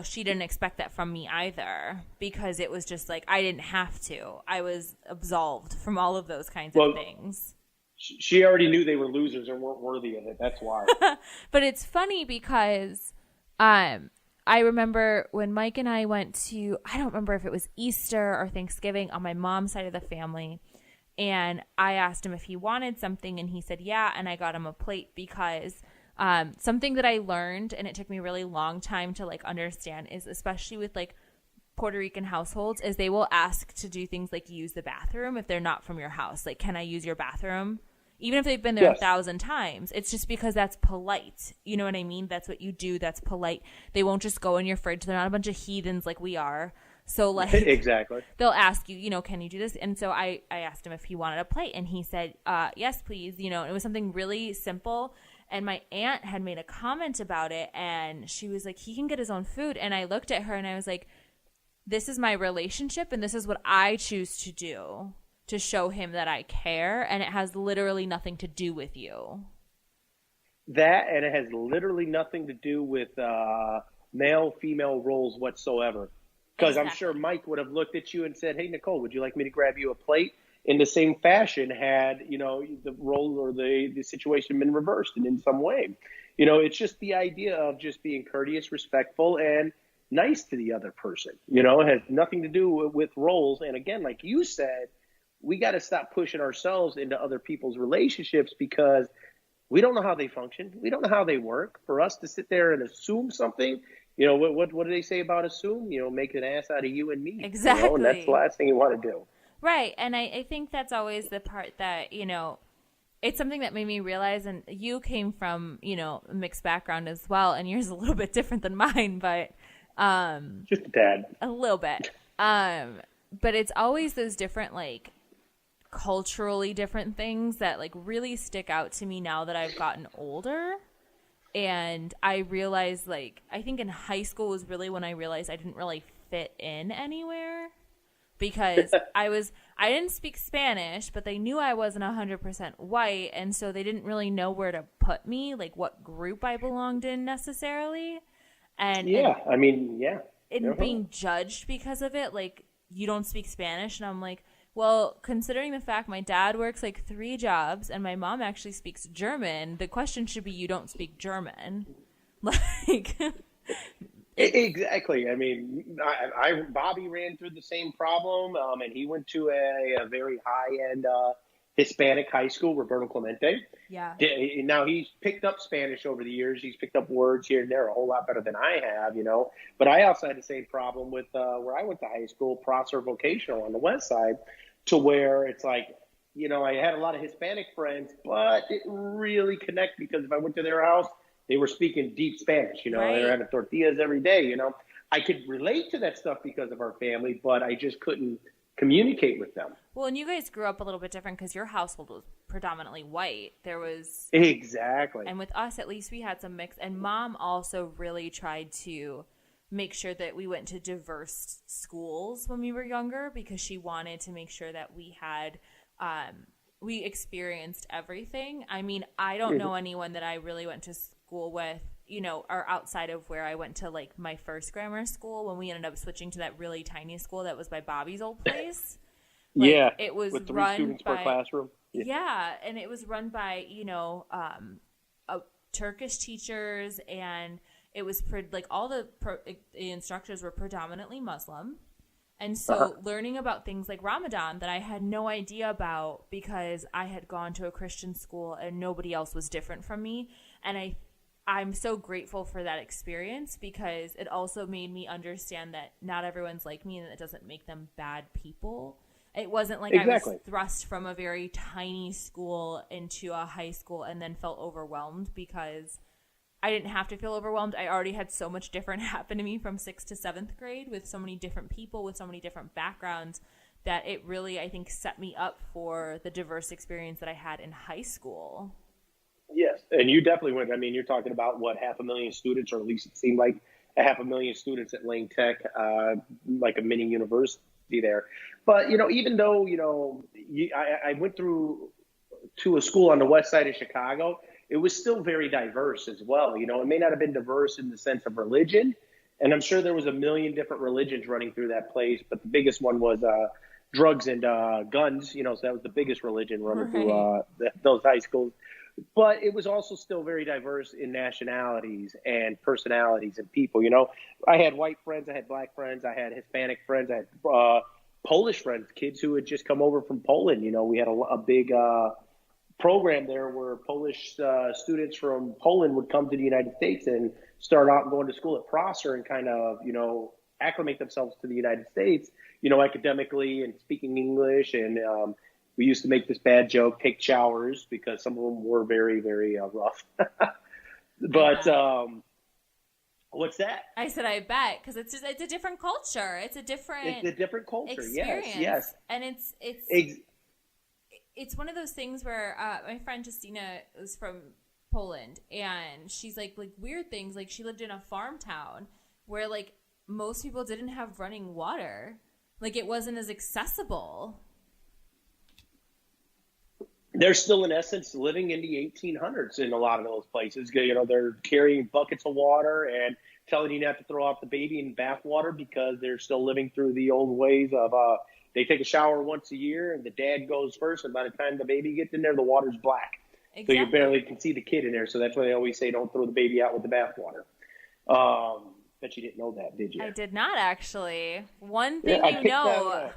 she didn't expect that from me either because it was just I didn't have to. I was absolved from all of those kinds of things. She already knew they were losers and weren't worthy of it. That's why. But it's funny because I remember when Mike and I went to, I don't remember if it was Easter or Thanksgiving on my mom's side of the family. And I asked him if he wanted something and he said, yeah. And I got him a plate because something that I learned, and it took me a really long time to understand, is especially with Puerto Rican households, is they will ask to do things like use the bathroom if they're not from your house. Can I use your bathroom? Even if they've been there 1,000 times, it's just because that's polite. You know what I mean? That's what you do. That's polite. They won't just go in your fridge. They're not a bunch of heathens like we are. So exactly. They'll ask you, can you do this? And so I asked him if he wanted a plate, and he said, yes, please. It was something really simple. And my aunt had made a comment about it, and she was like, he can get his own food. And I looked at her and I was like, this is my relationship, and this is what I choose to do to show him that I care, and it has literally nothing to do with you. That, and it has literally nothing to do with male-female roles whatsoever. Because I'm sure Mike would have looked at you and said, hey, Nicole, would you like me to grab you a plate? In the same fashion, had, the role or the situation been reversed and in some way. It's just the idea of just being courteous, respectful, and nice to the other person. It has nothing to do with roles. And again, like you said, we got to stop pushing ourselves into other people's relationships because we don't know how they function. We don't know how they work. For us to sit there and assume something, what do they say about assume? Make an ass out of you and me. Exactly. And that's the last thing you want to do. Right. And I think that's always the part that, it's something that made me realize, and you came from, a mixed background as well, and yours is a little bit different than mine, but just a tad. A little bit. But it's always those different, culturally different things that really stick out to me now that I've gotten older. And I realized I think in high school was really when I realized I didn't really fit in anywhere because I didn't speak Spanish, but they knew I wasn't 100% white, and so they didn't really know where to put me, like what group I belonged in necessarily. And being judged because of it, like, you don't speak Spanish, and I'm like, well, considering the fact my dad works like 3 jobs and my mom actually speaks German, the question should be you don't speak German. Like, exactly. I mean, Bobby ran through the same problem, and he went to a very high-end Hispanic high school, Roberto Clemente. Yeah. Now, he's picked up Spanish over the years. He's picked up words here and there a whole lot better than I have, you know. But I also had the same problem with where I went to high school, Prosser Vocational on the west side, to where it's like, you know, I had a lot of Hispanic friends, but didn't really connect because if I went to their house, they were speaking deep Spanish, you know. Right. They were having tortillas every day, you know. I could relate to that stuff because of our family, but I just couldn't communicate with them. Well, and you guys grew up a little bit different because your household was predominantly white. There was... Exactly. And with us, at least we had some mix. And Mom also really tried to make sure that we went to diverse schools when we were younger because she wanted to make sure that we had... we experienced everything. I mean, I don't know anyone that I really went to school with, you know, or outside of where I went to, like, my first grammar school when we ended up switching to that really tiny school that was by Bobby's old place. Like, yeah. It was with 3 run students by, per classroom. Yeah, and it was run by, you know, Turkish teachers, and it was, like, all the instructors were predominantly Muslim. And so learning about things like Ramadan that I had no idea about because I had gone to a Christian school and nobody else was different from me. And I'm so grateful for that experience because it also made me understand that not everyone's like me and it doesn't make them bad people. It wasn't like I was thrust from a very tiny school into a high school and then felt overwhelmed because I didn't have to feel overwhelmed. I already had so much different happen to me from 6th to 7th grade with so many different people, with so many different backgrounds, that it really, I think, set me up for the diverse experience that I had in high school. Yes, and you definitely went. I mean, you're talking about, 500,000 students, or at least it seemed like 500,000 students at Lane Tech, like a mini university there. But, you know, even though, you know, I went through to a school on the west side of Chicago, it was still very diverse as well. You know, it may not have been diverse in the sense of religion, and I'm sure there was a million different religions running through that place, but the biggest one was drugs and guns, you know, so that was the biggest religion running through those high schools. But it was also still very diverse in nationalities and personalities and people, you know. I had white friends, I had black friends, I had Hispanic friends, I had Polish friends, kids who had just come over from Poland. You know, we had a big program there where Polish students from Poland would come to the United States and start out going to school at Prosser and kind of, you know, acclimate themselves to the United States, you know, academically and speaking English. And we used to make this bad joke, take showers, because some of them were very, very rough. But what's that? I said, I bet, because it's a different culture. It's a different culture. Experience. Yes. And it's one of those things where my friend Justina was from Poland, and she's like weird things. Like, she lived in a farm town where, like, most people didn't have running water. Like, it wasn't as accessible. They're still, in essence, living in the 1800s in a lot of those places. You know, they're carrying buckets of water and telling you not to throw out the baby in bath water because they're still living through the old ways of they take a shower once a year and the dad goes first, and by the time the baby gets in there, the water's black. Exactly. So you barely can see the kid in there. So that's why they always say don't throw the baby out with the bath water. Bet you didn't know that, did you? I did not, actually. One thing you know.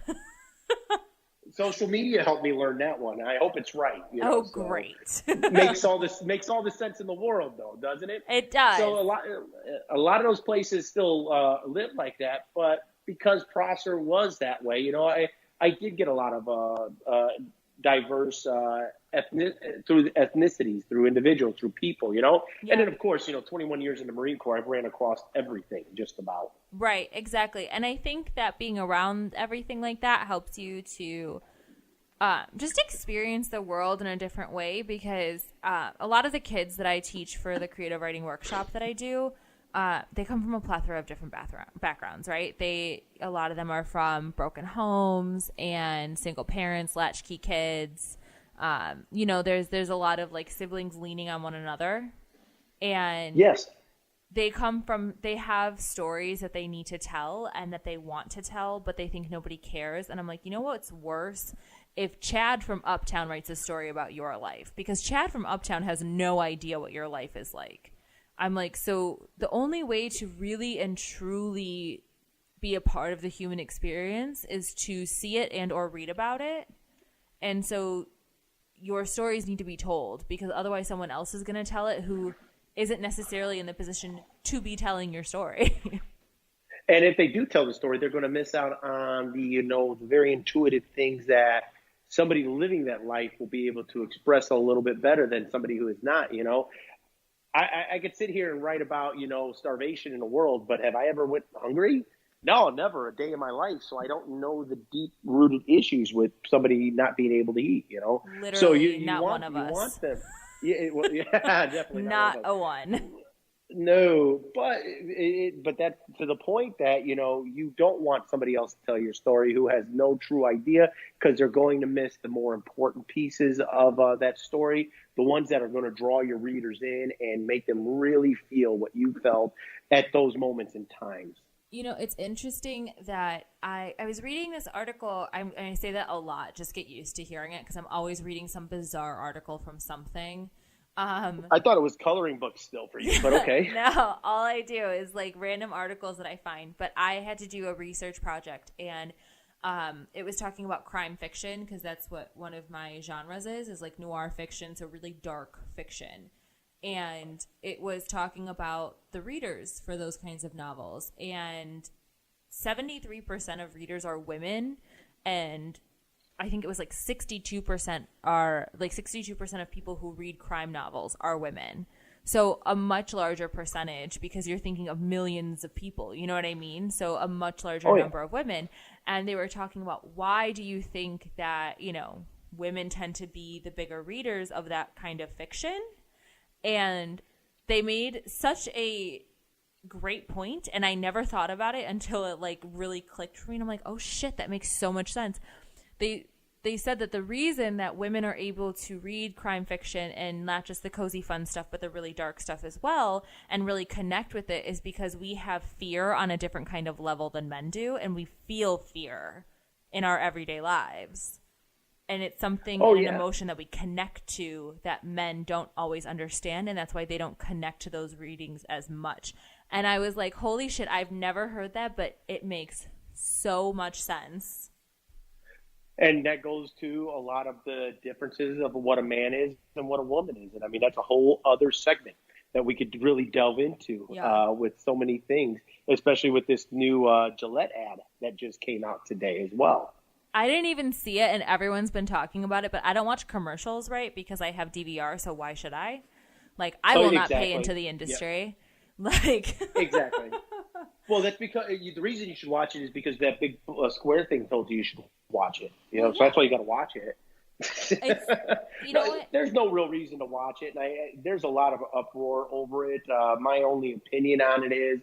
Social media helped me learn that one. I hope it's right. You know, great. makes all the sense in the world, though, doesn't it? It does. So a lot of those places still live like that, but because Prosser was that way, you know, I did get a lot of diverse through ethnicities, through individuals, through people, you know. Yeah. And then, of course, you know, 21 years in the Marine Corps, I've ran across everything just about. Right, exactly. And I think that being around everything like that helps you to just experience the world in a different way, because a lot of the kids that I teach for the creative writing workshop that I do, they come from a plethora of different backgrounds, right? A lot of them are from broken homes and single parents, latchkey kids. There's a lot of like siblings leaning on one another, and yes, they have stories that they need to tell and that they want to tell, but they think nobody cares. And I'm like, you know what's worse? If Chad from Uptown writes a story about your life, because Chad from Uptown has no idea what your life is like. I'm like, so the only way to really and truly be a part of the human experience is to see it and or read about it. And so your stories need to be told, because otherwise someone else is going to tell it who isn't necessarily in the position to be telling your story. And if they do tell the story, they're going to miss out on the very intuitive things that somebody living that life will be able to express a little bit better than somebody who is not, I could sit here and write about, starvation in the world, but have I ever went hungry? No, never a day in my life. So I don't know the deep-rooted issues with somebody not being able to eat, Literally, so you not want, one of you us. Want them. Yeah, definitely not not a one. No, but that's to the point that, you don't want somebody else to tell your story who has no true idea, because they're going to miss the more important pieces of that story, the ones that are going to draw your readers in and make them really feel what you felt at those moments in times. It's interesting that I was reading this article. I say that a lot. Just get used to hearing it, because I'm always reading some bizarre article from something. I thought it was coloring books still for you, but okay. No, all I do is like random articles that I find. But I had to do a research project, and it was talking about crime fiction, because that's what one of my genres is like noir fiction, so really dark fiction. And it was talking about the readers for those kinds of novels. And 73% of readers are women, and I think it was like 62% of people who read crime novels are women. So a much larger percentage, because you're thinking of millions of people, you know what I mean? So a much larger number of women. And they were talking about, why do you think that, women tend to be the bigger readers of that kind of fiction? And they made such a great point, and I never thought about it until it like really clicked for me. And I'm like, oh shit, that makes so much sense. They said that the reason that women are able to read crime fiction, and not just the cozy fun stuff, but the really dark stuff as well, and really connect with it, is because we have fear on a different kind of level than men do, and we feel fear in our everyday lives. And it's something, an emotion that we connect to that men don't always understand, and that's why they don't connect to those readings as much. And I was like, holy shit, I've never heard that, but it makes so much sense. And that goes to a lot of the differences of what a man is and what a woman is. And I mean, that's a whole other segment that we could really delve into with so many things, especially with this new Gillette ad that just came out today as well. I didn't even see it, and everyone's been talking about it, but I don't watch commercials, right? Because I have DVR, so why should I? Like, I will not pay into the industry. Yep. Like, exactly. Well, that's because the reason you should watch it is because that big square thing told you should watch it. So that's why you got to watch it. You know what? There's no real reason to watch it, and there's a lot of uproar over it. My only opinion on it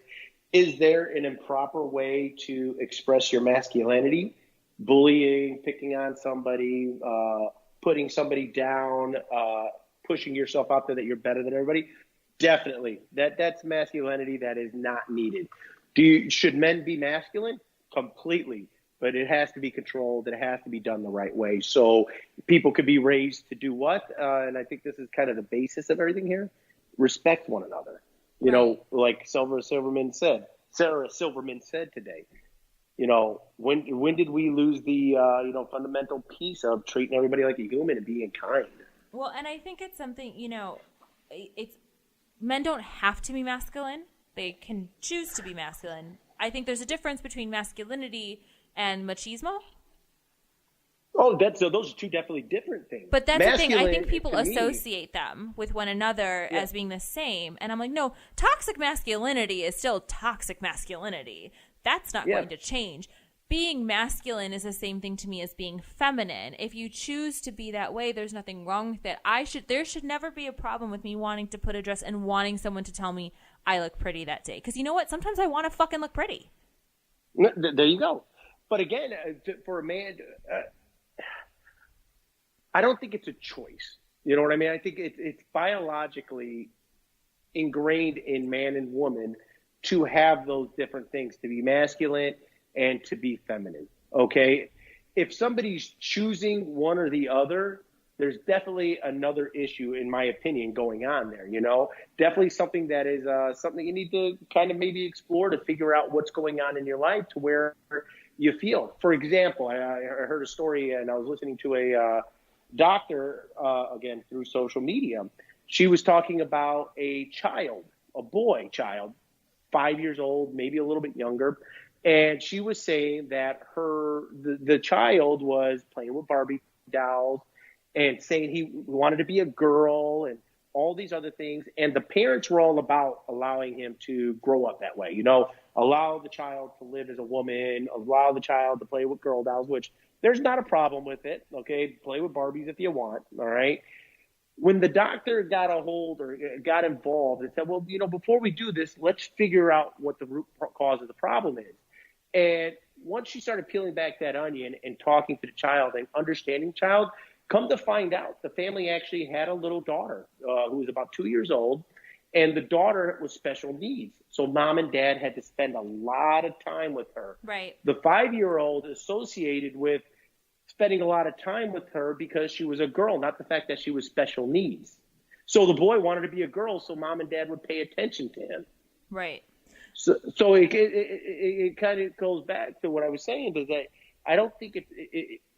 is there an improper way to express your masculinity? Bullying, picking on somebody, putting somebody down, pushing yourself out there that you're better than everybody. Definitely. That's masculinity that is not needed. Should men be masculine? Completely. But it has to be controlled. It has to be done the right way. So people could be raised to do what? And I think this is kind of the basis of everything here. Respect one another. Like Sarah Silverman said today. When did we lose the fundamental piece of treating everybody like a human and being kind? Well, and I think it's something, it's men don't have to be masculine. They can choose to be masculine. I think there's a difference between masculinity and machismo. Oh, those are two definitely different things. But that's the thing. I think people associate them with one another as being the same. And I'm like, no, toxic masculinity is still toxic masculinity. That's not going to change. being masculine is the same thing to me as being feminine. If you choose to be that way, there's nothing wrong with it. There should never be a problem with me wanting to put a dress and wanting someone to tell me I look pretty that day. Because you know what? Sometimes I want to fucking look pretty. There you go. But again, for a man, I don't think it's a choice. You know what I mean? I think it's biologically ingrained in man and woman to have those different things, to be masculine and to be feminine. Okay? If somebody's choosing one or the other, there's definitely another issue, in my opinion, going on there, you know? Definitely something that is something you need to kind of maybe explore to figure out what's going on in your life to where you feel. For example, I heard a story, and I was listening to a doctor, again, through social media. She was talking about a boy child, 5 years old, maybe a little bit younger. And she was saying that the child was playing with Barbie dolls and saying he wanted to be a girl and all these other things. And the parents were all about allowing him to grow up that way, you know, allow the child to live as a woman, allow the child to play with girl dolls, which there's not a problem with it. Okay. Play with Barbies if you want. All right. When the doctor got a hold or got involved and said, well, you know, before we do this, let's figure out what the root cause of the problem is. And once she started peeling back that onion and talking to the child and understanding the child, come to find out, the family actually had a little daughter who was about 2 years old, and the daughter was special needs. So mom and dad had to spend a lot of time with her. Right. The 5-year-old associated with spending a lot of time with her because she was a girl, not the fact that she was special needs. So the boy wanted to be a girl, so mom and dad would pay attention to him. Right. So it kind of goes back to what I was saying, is that I don't think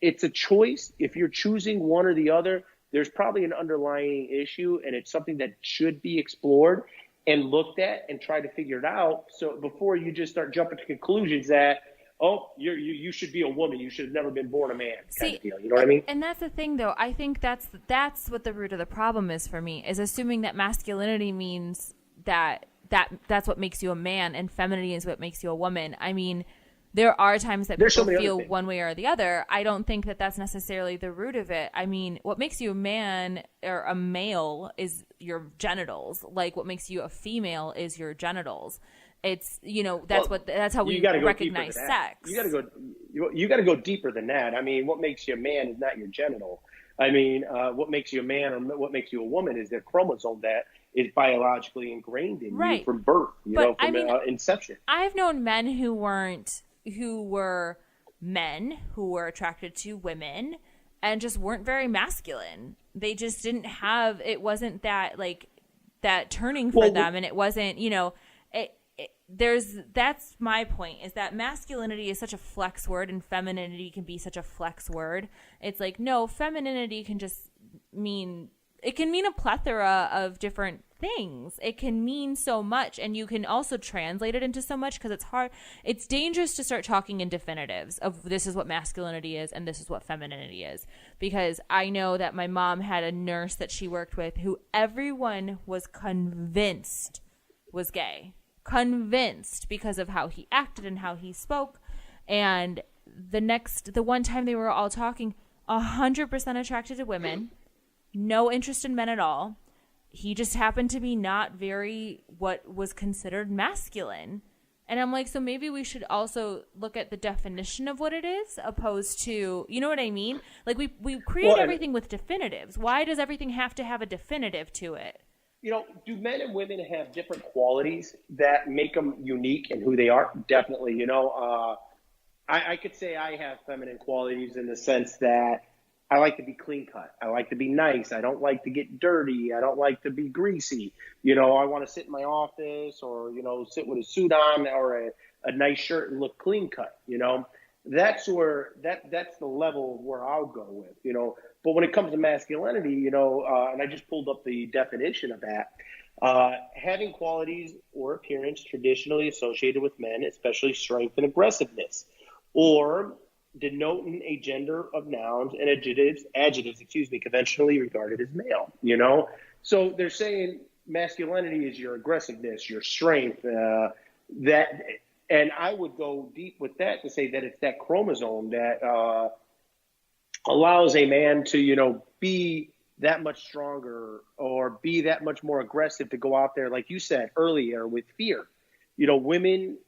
it's a choice. If you're choosing one or the other, there's probably an underlying issue, and it's something that should be explored and looked at and try to figure it out. So before you just start jumping to conclusions that, oh, you should be a woman, you should have never been born a man, kind of deal. You know what I mean? And that's the thing, though. I think that's what the root of the problem is for me, is assuming that masculinity means that's what makes you a man and femininity is what makes you a woman. I mean, there are times that people feel one way or the other. I don't think that that's necessarily the root of it. I mean, what makes you a man or a male is your genitals. Like what makes you a female is your genitals. It's, you know, that's how we recognize sex. You got to go deeper than that. I mean, what makes you a man is not your genital. I mean, what makes you a man or what makes you a woman is the chromosome that is biologically ingrained in you from birth, from inception. I've known men who were men who were attracted to women and just weren't very masculine. They just didn't have, it wasn't that that turning for them, and it wasn't, you know, that's my point, is that masculinity is such a flex word and femininity can be such a flex word. It's like, no, femininity can just mean, it can mean a plethora of different things. It can mean so much, and you can also translate it into so much, because it's hard. It's dangerous to start talking in definitives of this is what masculinity is and this is what femininity is, because I know that my mom had a nurse that she worked with who everyone was convinced was gay. Convinced because of how he acted and how he spoke. And the one time they were all talking, 100% attracted to women, no interest in men at all. He just happened to be not very what was considered masculine. And I'm like, so maybe we should also look at the definition of what it is, opposed to, you know what I mean? Like we create everything with definitives. Why does everything have to have a definitive to it? You know, do men and women have different qualities that make them unique in who they are? Definitely. You know, I could say I have feminine qualities in the sense that I like to be clean cut. I like to be nice. I don't like to get dirty. I don't like to be greasy. You know, I want to sit in my office or, you know, sit with a suit on or a nice shirt and look clean cut. You know, that's the level where I'll go with, you know. But when it comes to masculinity, you know, and I just pulled up the definition of that, having qualities or appearance traditionally associated with men, especially strength and aggressiveness, or denoting a gender of nouns and adjectives, conventionally regarded as male, you know? So they're saying masculinity is your aggressiveness, your strength, that And I would go deep with that to say that it's that chromosome that allows a man to, be that much stronger or be that much more aggressive to go out there, like you said earlier, with fear. Women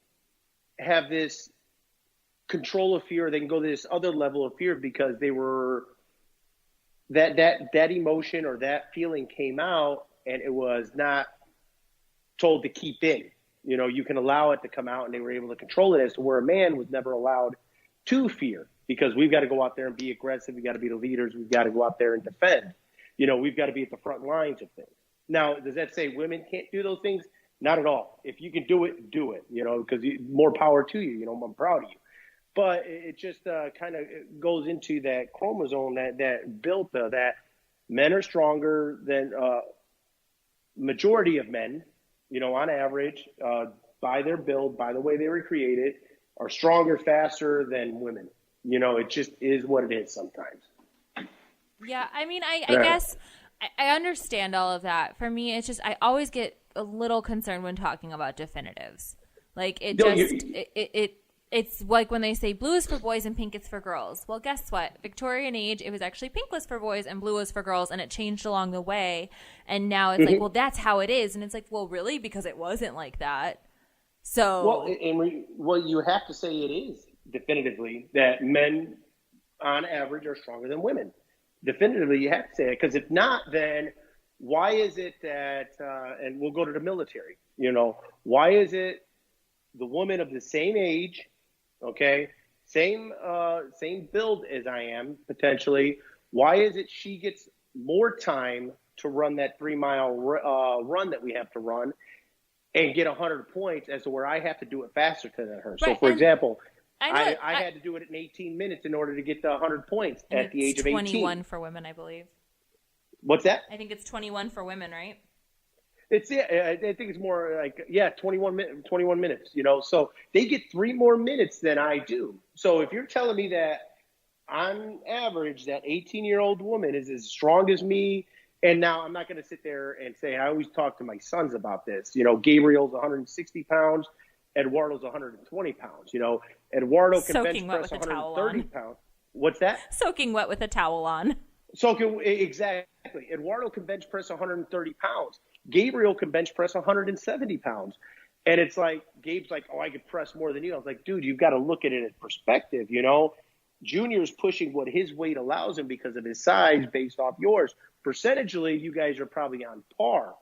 have this control of fear. They can go to this other level of fear because they were that emotion or that feeling came out and it was not told to keep in. You can allow it to come out and they were able to control it, as to where a man was never allowed to fear, because we've got to go out there and be aggressive. We've got to be the leaders. We've got to go out there and defend. We've got to be at the front lines of things. Now, does that say women can't do those things? Not at all. If you can do it, do it, because more power to you. I'm proud of you. But it just kind of goes into that chromosome that built that men are stronger than majority of men, on average, by their build, by the way they were created, are stronger, faster than women. It just is what it is sometimes. Yeah, I mean, I guess I understand all of that. For me, it's just I always get a little concerned when talking about definitives. Like it's like when they say blue is for boys and pink is for girls. Well, guess what? Victorian age, it was actually pink was for boys and blue was for girls, and it changed along the way. And now it's like, well, that's how it is. And it's like, well, really? Because it wasn't like that. So you have to say it is definitively that men on average are stronger than women. Definitively, you have to say it, because if not, then why is it that, and we'll go to the military, why is it the woman of the same age, okay, same build as I am, potentially, why is it she gets more time to run that 3-mile run that we have to run and get 100 points, as to where I have to do it faster than her? Right. So, for example, I had to do it in 18 minutes in order to get the 100 points at the age of 18. 21 for women, I believe. What's that? I think it's 21 for women, right? I think it's more like, 21 minutes, So they get 3 more minutes than I do. So if you're telling me that on average that 18-year-old woman is as strong as me, and now I'm not going to sit there and say, I always talk to my sons about this. Gabriel's 160 pounds. Eduardo's 120 pounds. Eduardo can bench press 130 pounds. What's that? Soaking wet with a towel on. Exactly. Eduardo can bench press 130 pounds. Gabriel can bench press 170 pounds. And it's like, Gabe's like, oh, I could press more than you. I was like, dude, you've got to look at it in perspective, Junior's pushing what his weight allows him because of his size based off yours. Percentagely, you guys are probably on par,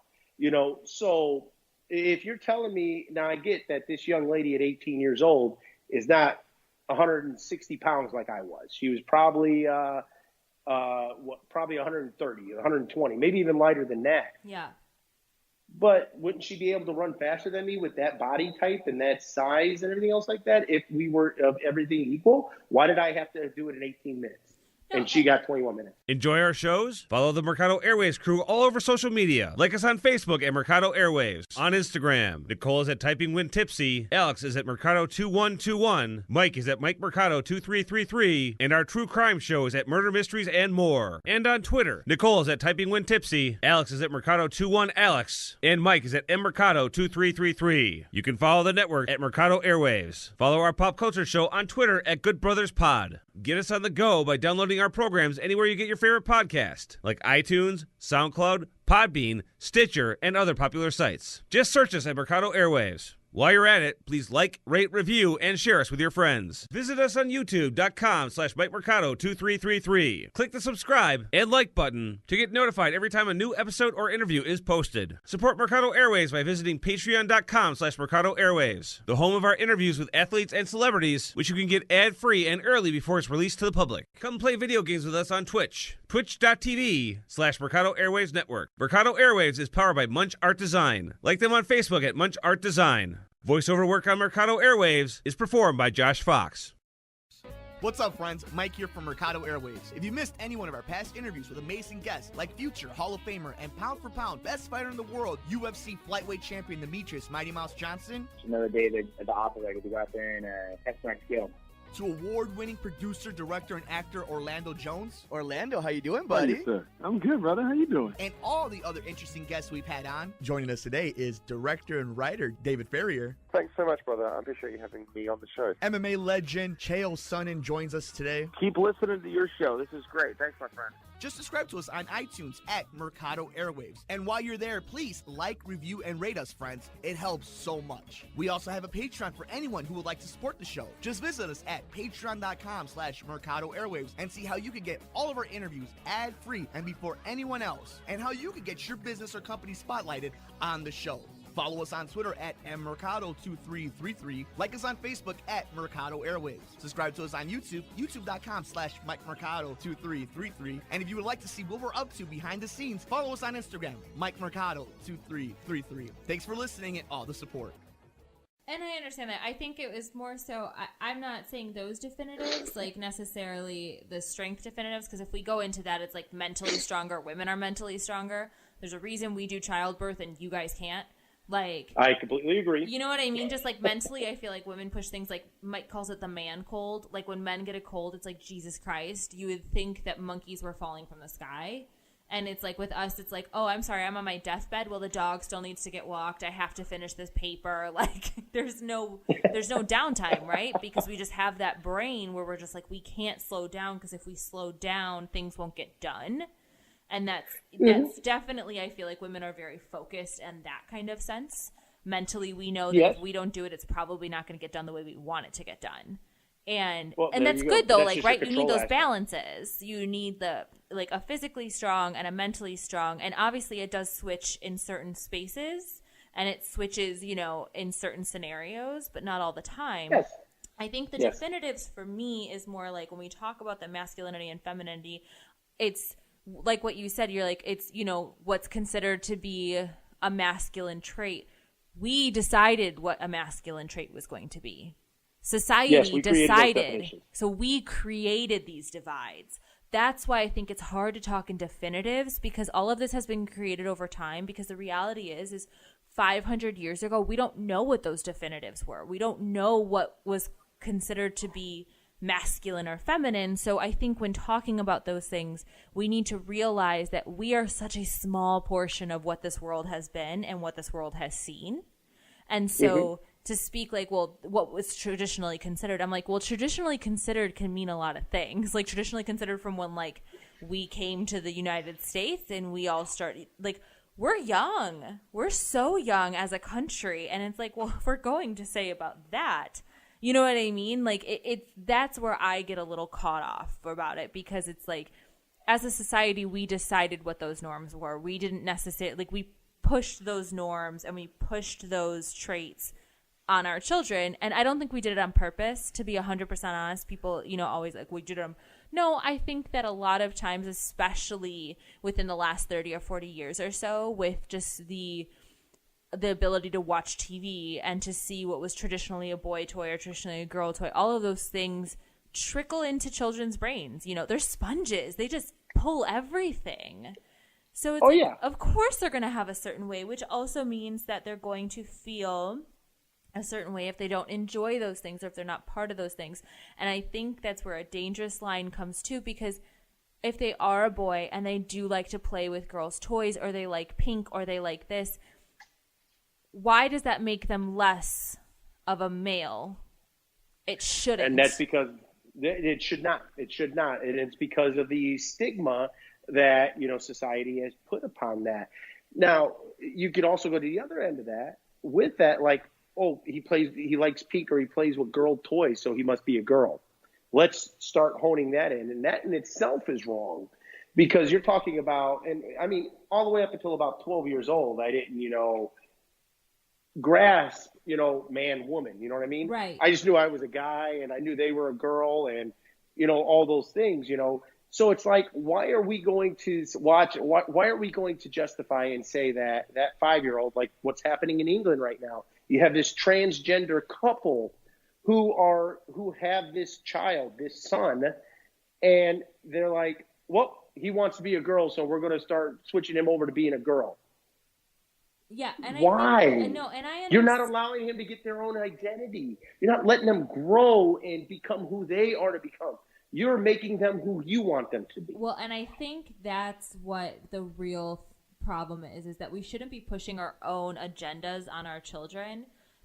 So if you're telling me, now I get that this young lady at 18 years old is not 160 pounds like I was. She was probably probably 130, 120, maybe even lighter than that. Yeah. But wouldn't she be able to run faster than me with that body type and that size and everything else like that? If we were of everything equal, why did I have to do it in 18 minutes? And she got 21 minutes. Enjoy our shows? Follow the Mercado Airwaves crew all over social media. Like us on Facebook at Mercado Airwaves. On Instagram, Nicole is at Typing When Tipsy. Alex is at Mercado2121. Mike is at Mike Mercado2333. And our true crime show is at Murder Mysteries and More. And on Twitter, Nicole is at Typing When Tipsy. Alex is at Mercado21Alex. And Mike is at Mercado2333. You can follow the network at Mercado Airwaves. Follow our pop culture show on Twitter at Good Brothers Pod. Get us on the go by downloading our programs anywhere you get your favorite podcast, like iTunes, SoundCloud, Podbean, Stitcher, and other popular sites. Just search us at Mercado Airwaves. While you're at it, please like, rate, review, and share us with your friends. Visit us on youtube.com/MikeMercado2333. Click the subscribe and like button to get notified every time a new episode or interview is posted. Support Mercado Airwaves by visiting patreon.com/Mercado Airwaves, the home of our interviews with athletes and celebrities, which you can get ad-free and early before it's released to the public. Come play video games with us on Twitch. Twitch.tv/Mercado Airwaves Network. Mercado Airwaves is powered by Munch Art Design. Like them on Facebook at Munch Art Design. Voiceover work on Mercado Airwaves is performed by Josh Fox. What's up, friends? Mike here from Mercado Airwaves. If you missed any one of our past interviews with amazing guests like future Hall of Famer and pound for pound best fighter in the world, UFC flyweight champion Demetrius Mighty Mouse Johnson, It's another day at the operator to go out there and test my skill. to award-winning producer, director, and actor Orlando Jones, Orlando, how you doing, buddy? Hey, sir. I'm good, brother. How you doing? and all the other interesting guests we've had on. Joining us today is director and writer David Ferrier. Thanks so much, brother. I appreciate you having me on the show. MMA legend Chael Sonnen joins us today. Keep listening to your show. This is great. Thanks, my friend. Just subscribe to us on iTunes at Mercado Airwaves. And while you're there, please like, review, and rate us, friends. It helps so much. We also have a Patreon for anyone who would like to support the show. Just visit us at patreon.com/Mercado Airwaves and see how you can get all of our interviews ad-free and before anyone else, and how you can get your business or company spotlighted on the show. Follow us on Twitter at mmercado2333. Like us on Facebook at Mercado Airwaves. Subscribe to us on YouTube, youtube.com/MikeMercado2333. And if you would like to see what we're up to behind the scenes, follow us on Instagram, MikeMercado2333. Thanks for listening and all the support. And I understand that. I think it was more so, I'm not saying those definitives, like necessarily the strength definitives, because if we go into that, it's like mentally stronger. Women are mentally stronger. There's a reason we do childbirth and you guys can't. Like, I completely agree. You know what I mean? Just like mentally, I feel like women push things like Mike calls it the man cold. Like when men get a cold, it's like, Jesus Christ. You would think that monkeys were falling from the sky. And it's like with us, it's like, oh, I'm sorry, I'm on my deathbed. Well, the dog still needs to get walked. I have to finish this paper. Like there's no downtime, right? Because we just have that brain where we're just like, we can't slow down because if we slow down, things won't get done. And that's definitely, I feel like women are very focused in that kind of sense. Mentally, we know that if we don't do it, it's probably not going to get done the way we want it to get done. And that's good though, like, right? You need those balances. You need a physically strong and a mentally strong. And obviously it does switch in certain spaces and it switches, in certain scenarios, but not all the time. Yes. I think the definitives for me is more like when we talk about the masculinity and femininity, it's like what you said, you're like, it's, what's considered to be a masculine trait. We decided what a masculine trait was going to be. Society decided. So we created these divides. That's why I think it's hard to talk in definitives, because all of this has been created over time, because the reality is 500 years ago, we don't know what those definitives were. We don't know what was considered to be masculine or feminine. So I think when talking about those things, we need to realize that we are such a small portion of what this world has been and what this world has seen. And so to speak like, well, what was traditionally considered, I'm like, well, traditionally considered can mean a lot of things. Like traditionally considered from when like we came to the United States and we all started, like, we're young. We're so young as a country. And it's like, well, if we're going to say about that, you know what I mean? Like that's where I get a little caught off about it, because it's like, as a society, we decided what those norms were. We didn't necessarily, like, we pushed those norms and we pushed those traits on our children. And I don't think we did it on purpose, to be 100% honest. People, always like, we did them. No, I think that a lot of times, especially within the last 30 or 40 years or so, with just the ability to watch TV and to see what was traditionally a boy toy or traditionally a girl toy, all of those things trickle into children's brains. They're sponges. They just pull everything. So it's of course they're going to have a certain way, which also means that they're going to feel a certain way if they don't enjoy those things or if they're not part of those things. And I think that's where a dangerous line comes too, because if they are a boy and they do like to play with girls' toys, or they like pink, or they like this, why does that make them less of a male? It shouldn't. And that's because it should not. It should not. And it's because of the stigma that, society has put upon that. Now, you could also go to the other end of that with that, like, oh, he likes pink, or he plays with girl toys, so he must be a girl. Let's start honing that in. And that in itself is wrong, because you're talking about, and I mean, all the way up until about 12 years old, I didn't, grasp, man, woman, you know what I mean? Right. I just knew I was a guy, and I knew they were a girl, and, all those things, So it's like, why are we going to why are we going to justify and say that 5-year-old, like what's happening in England right now, you have this transgender couple who have this child, this son, and they're like, well, he wants to be a girl, so we're going to start switching him over to being a girl. Yeah, and why? I understand. You're not allowing him to get their own identity. You're not letting them grow and become who they are to become. You're making them who you want them to be. Well, and I think that's what the real problem is that we shouldn't be pushing our own agendas on our children.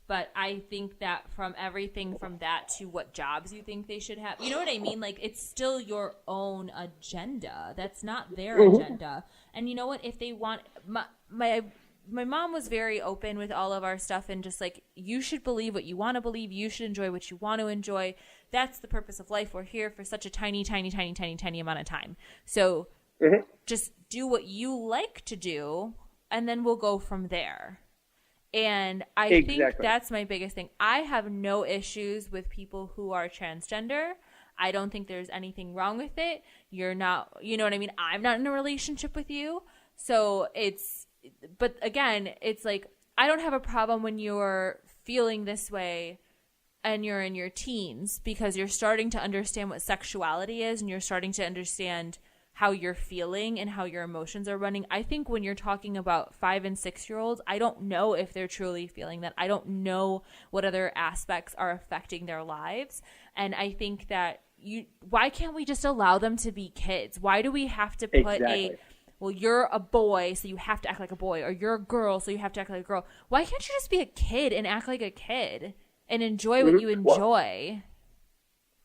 But I think that from everything from that to what jobs you think they should have, you know what I mean? Like, it's still your own agenda. That's not their agenda. And you know what? If they want, my mom was very open with all of our stuff and just like, you should believe what you want to believe. You should enjoy what you want to enjoy. That's the purpose of life. We're here for such a tiny, tiny, tiny, tiny, tiny amount of time. So just do what you like to do, and then we'll go from there. And I think that's my biggest thing. I have no issues with people who are transgender. I don't think there's anything wrong with it. You're not, you know what I mean? I'm not in a relationship with you. So but again, it's like, I don't have a problem when you're feeling this way and you're in your teens, because you're starting to understand what sexuality is and you're starting to understand how you're feeling and how your emotions are running. I think when you're talking about 5 and 6-year-olds, I don't know if they're truly feeling that. I don't know what other aspects are affecting their lives. And I think that why can't we just allow them to be kids? Why do we have to put well, you're a boy, so you have to act like a boy, or you're a girl, so you have to act like a girl? Why can't you just be a kid and act like a kid and enjoy what you enjoy?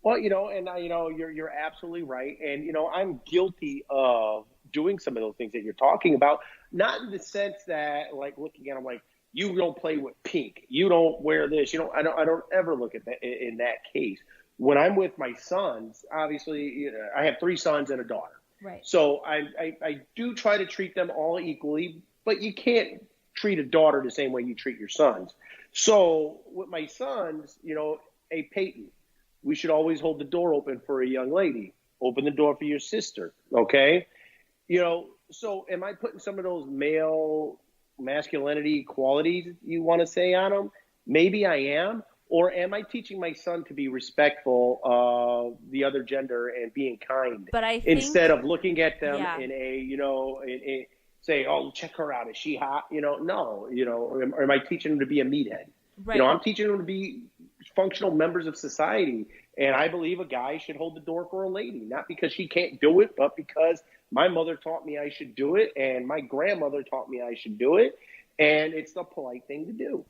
Well, you're absolutely right. And, I'm guilty of doing some of those things that you're talking about, not in the sense that, like, looking at them like, you don't play with pink, you don't wear this, I don't ever look at that in that case. When I'm with my sons, obviously, I have 3 sons and a daughter. Right. So I do try to treat them all equally, but you can't treat a daughter the same way you treat your sons. So with my sons, hey, Peyton, we should always hold the door open for a young lady. Open the door for your sister, okay? So am I putting some of those male masculinity qualities you want to say on them? Maybe I am. Or am I teaching my son to be respectful of the other gender and being kind? But I think, instead of looking at them in say, oh, check her out, is she hot? No. Or am I teaching them to be a meathead? Right. I'm teaching them to be functional members of society. And I believe a guy should hold the door for a lady, not because she can't do it, but because my mother taught me I should do it, and my grandmother taught me I should do it, and it's the polite thing to do.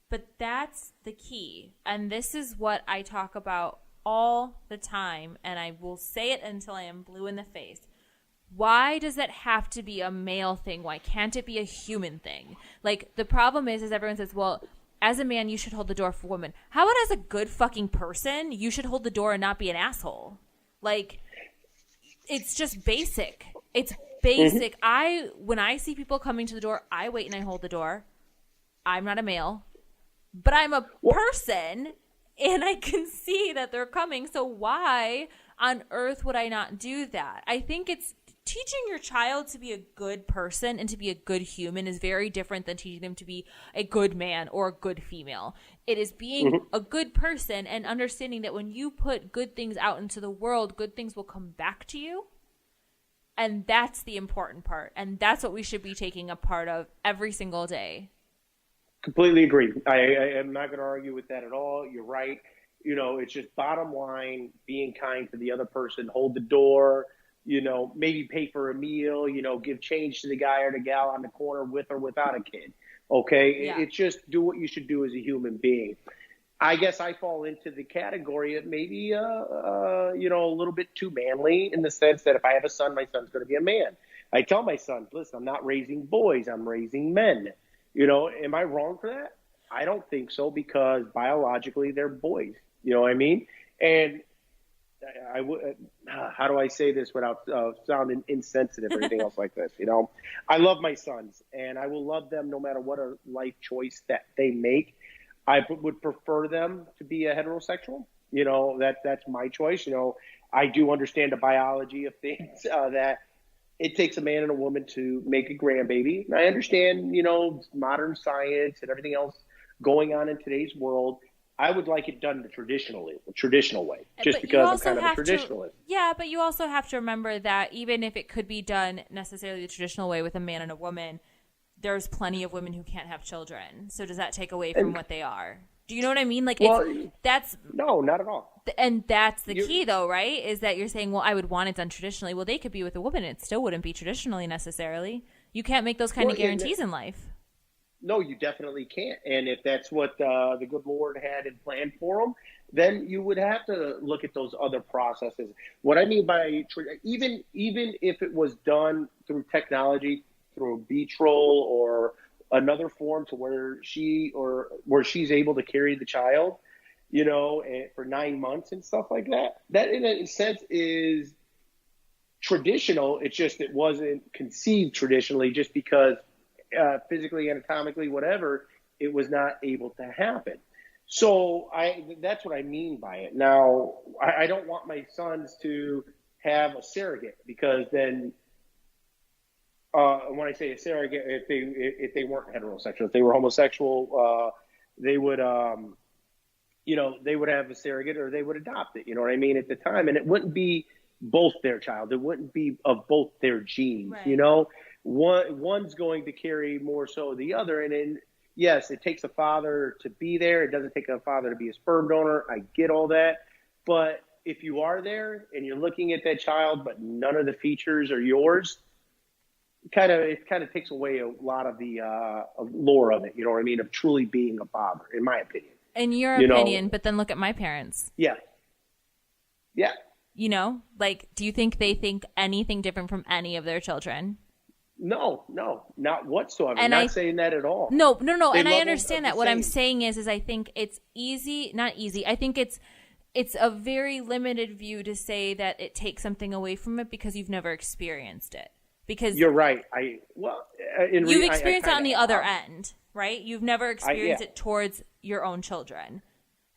But that's the key. And this is what I talk about all the time, and I will say it until I am blue in the face. Why does it have to be a male thing? Why can't it be a human thing? Like, the problem is everyone says, well, as a man, you should hold the door for women. How about as a good fucking person, you should hold the door and not be an asshole? Like, it's just basic. It's basic. When I see people coming to the door, I wait and I hold the door. I'm not a male. But I'm a person, and I can see that they're coming. So why on earth would I not do that? I think it's teaching your child to be a good person and to be a good human is very different than teaching them to be a good man or a good female. It is being a good person and understanding that when you put good things out into the world, good things will come back to you. And that's the important part. And that's what we should be taking a part of every single day. Completely agree. I am not going to argue with that at all. You're right. It's just bottom line, being kind to the other person, hold the door, maybe pay for a meal, give change to the guy or the gal on the corner with or without a kid. Okay. Yeah. It's just do what you should do as a human being. I guess I fall into the category of maybe, a little bit too manly, in the sense that if I have a son, my son's going to be a man. I tell my son, listen, I'm not raising boys, I'm raising men. Am I wrong for that? I don't think so, because biologically they're boys. You know what I mean? And how do I say this without sounding insensitive or anything else like this? I love my sons, and I will love them no matter what a life choice that they make. I would prefer them to be a heterosexual. That's my choice. I do understand the biology of things, that it takes a man and a woman to make a grandbaby. And I understand, modern science and everything else going on in today's world. I would like it done the traditional way, just because I'm kind of a traditionalist. Yeah, but you also have to remember that even if it could be done necessarily the traditional way with a man and a woman, there's plenty of women who can't have children. So does that take away from what they are? Do you know what I mean? Like, no, not at all. And that's the key, though, right? Is that you're saying, well, I would want it done traditionally. Well, they could be with a woman. It still wouldn't be traditionally necessarily. You can't make those kind of guarantees in life. no, you definitely can't. And if that's what the good Lord had in plan for them, then you would have to look at those other processes. What I mean by even if it was done through technology, through a vitro or another form to where she's able to carry the child, for 9 months and stuff like that, that in a sense is traditional. It's just it wasn't conceived traditionally just because physically, anatomically, whatever, it was not able to happen. So that's what I mean by it. Now, I don't want my sons to have a surrogate, because then when I say a surrogate, if they weren't heterosexual, if they were homosexual, they would they would have a surrogate or they would adopt it. You know what I mean? At the time, and it wouldn't be both their child. It wouldn't be of both their genes. Right. One's going to carry more so the other, and then yes, it takes a father to be there. It doesn't take a father to be a sperm donor. I get all that, but if you are there and you're looking at that child, but none of the features are yours, it kind of takes away a lot of the lore of it. You know what I mean? Of truly being a father, in my opinion. In your opinion, but then look at my parents. Yeah. Yeah. Do you think they think anything different from any of their children? No, not whatsoever. I'm not saying that at all. No. And I understand that. What I'm saying is I think it's not easy. I think it's a very limited view to say that it takes something away from it because you've never experienced it. Because you're right. You've experienced it on the other end, right? You've never experienced it towards your own children.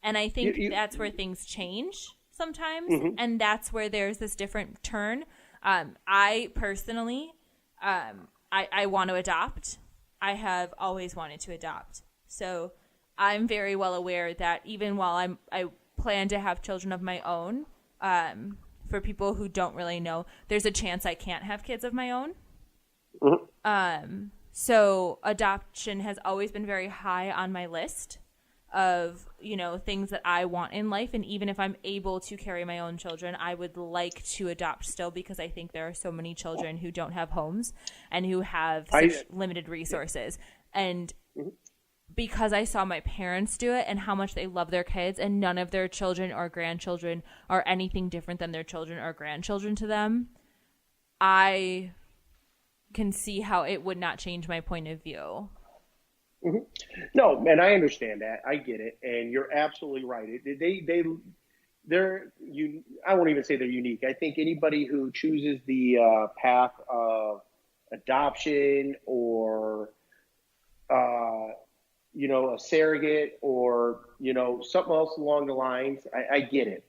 And I think that's where things change sometimes. Mm-hmm. And that's where there's this different turn. I personally, I want to adopt. I have always wanted to adopt. So I'm very well aware that even while I plan to have children of my own, for people who don't really know, there's a chance I can't have kids of my own. Mm-hmm. So adoption has always been very high on my list of, things that I want in life. And even if I'm able to carry my own children, I would like to adopt still, because I think there are so many children who don't have homes and who have such limited resources. And because I saw my parents do it and how much they love their kids, and none of their children or grandchildren are anything different than their children or grandchildren to them, I can see how it would not change my point of view. Mm-hmm. No, and I understand that. I get it, and you're absolutely right. I won't even say they're unique. I think anybody who chooses the path of adoption or a surrogate or something else along the lines, I get it.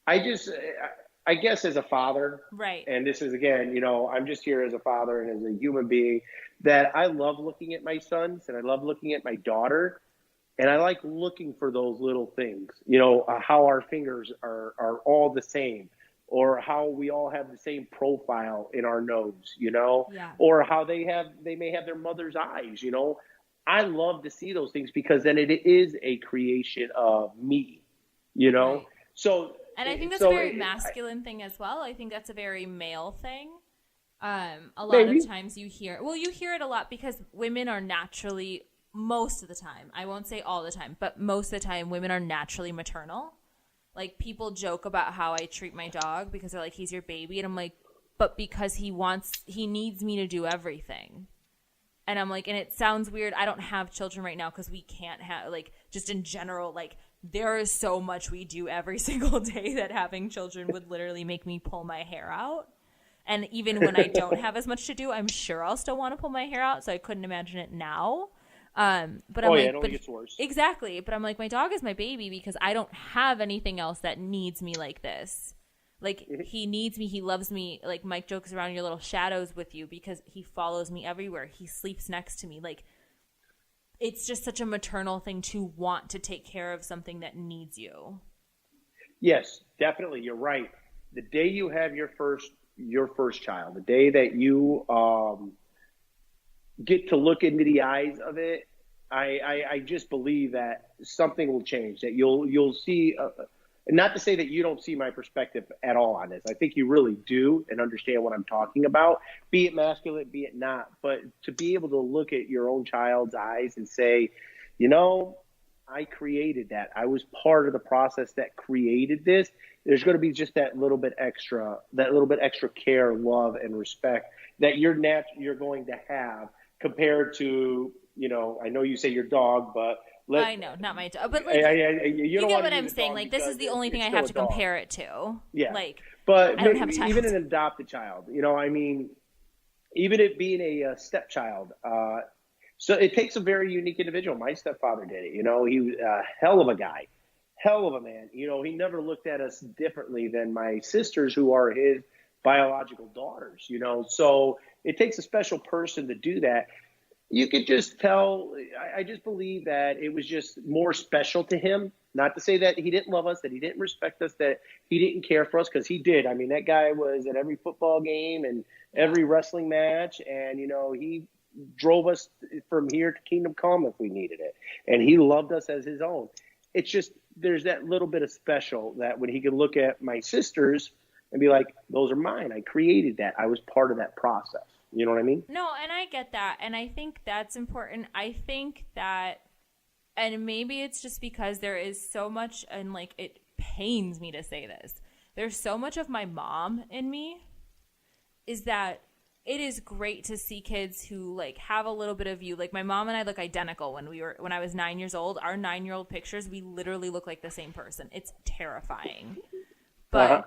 I guess as a father, right? And this is again, I'm just here as a father and as a human being, that I love looking at my sons and I love looking at my daughter, and I like looking for those little things. How our fingers are all the same, or how we all have the same profile in our nose, yeah. Or how they may have their mother's eyes, I love to see those things, because then it is a creation of me, Right. So. And I think that's a very masculine thing as well. I think that's a very male thing. A lot of times you hear it a lot because women are naturally, most of the time, I won't say all the time, but most of the time, women are naturally maternal. Like, people joke about how I treat my dog because they're like, he's your baby. And I'm like, but because he needs me to do everything. And I'm like, and it sounds weird. I don't have children right now because we can't have, just in general, there is so much we do every single day that having children would literally make me pull my hair out. And even when I don't have as much to do, I'm sure I'll still want to pull my hair out. So I couldn't imagine it now. But I'm it only gets worse. Exactly. But I'm like, my dog is my baby because I don't have anything else that needs me like this. He needs me. He loves me. Mike jokes around, your little shadows with you, because he follows me everywhere. He sleeps next to me. It's just such a maternal thing to want to take care of something that needs you. Yes, definitely. You're right. The day you have your first child, the day that you get to look into the eyes of it, I just believe that something will change, that you'll see not to say that you don't see my perspective at all on this. I think you really do and understand what I'm talking about, be it masculine, be it not. But to be able to look at your own child's eyes and say, you know, I created that. I was part of the process that created this. There's going to be just that little bit extra care, love, and respect that you're going to have compared to, you know, I know you say your dog, but I know, not my dog, but like, you get what I'm saying. Like, this is the only thing I have to compare it to. Yeah. Like, but I don't have a child. Even an adopted child, you know, I mean, even it being a stepchild, so it takes a very unique individual. My stepfather did it. You know, he was a hell of a guy, hell of a man. You know, he never looked at us differently than my sisters, who are his biological daughters, you know. So it takes a special person to do that. You could just tell, I just believe that it was just more special to him. Not to say that he didn't love us, that he didn't respect us, that he didn't care for us, because he did. I mean, that guy was at every football game and every wrestling match, and, you know, he drove us from here to Kingdom Come if we needed it. And he loved us as his own. It's just, there's that little bit of special that when he could look at my sisters and be like, those are mine. I created that. I was part of that process. You know what I mean? No, and I get that. And I think that's important. I think that, and maybe it's just because there is so much, and like, it pains me to say this, there's so much of my mom in me, is that it is great to see kids who like have a little bit of you. Like, my mom and I look identical when I was 9 years old. Our 9-year-old pictures, we literally look like the same person. It's terrifying. But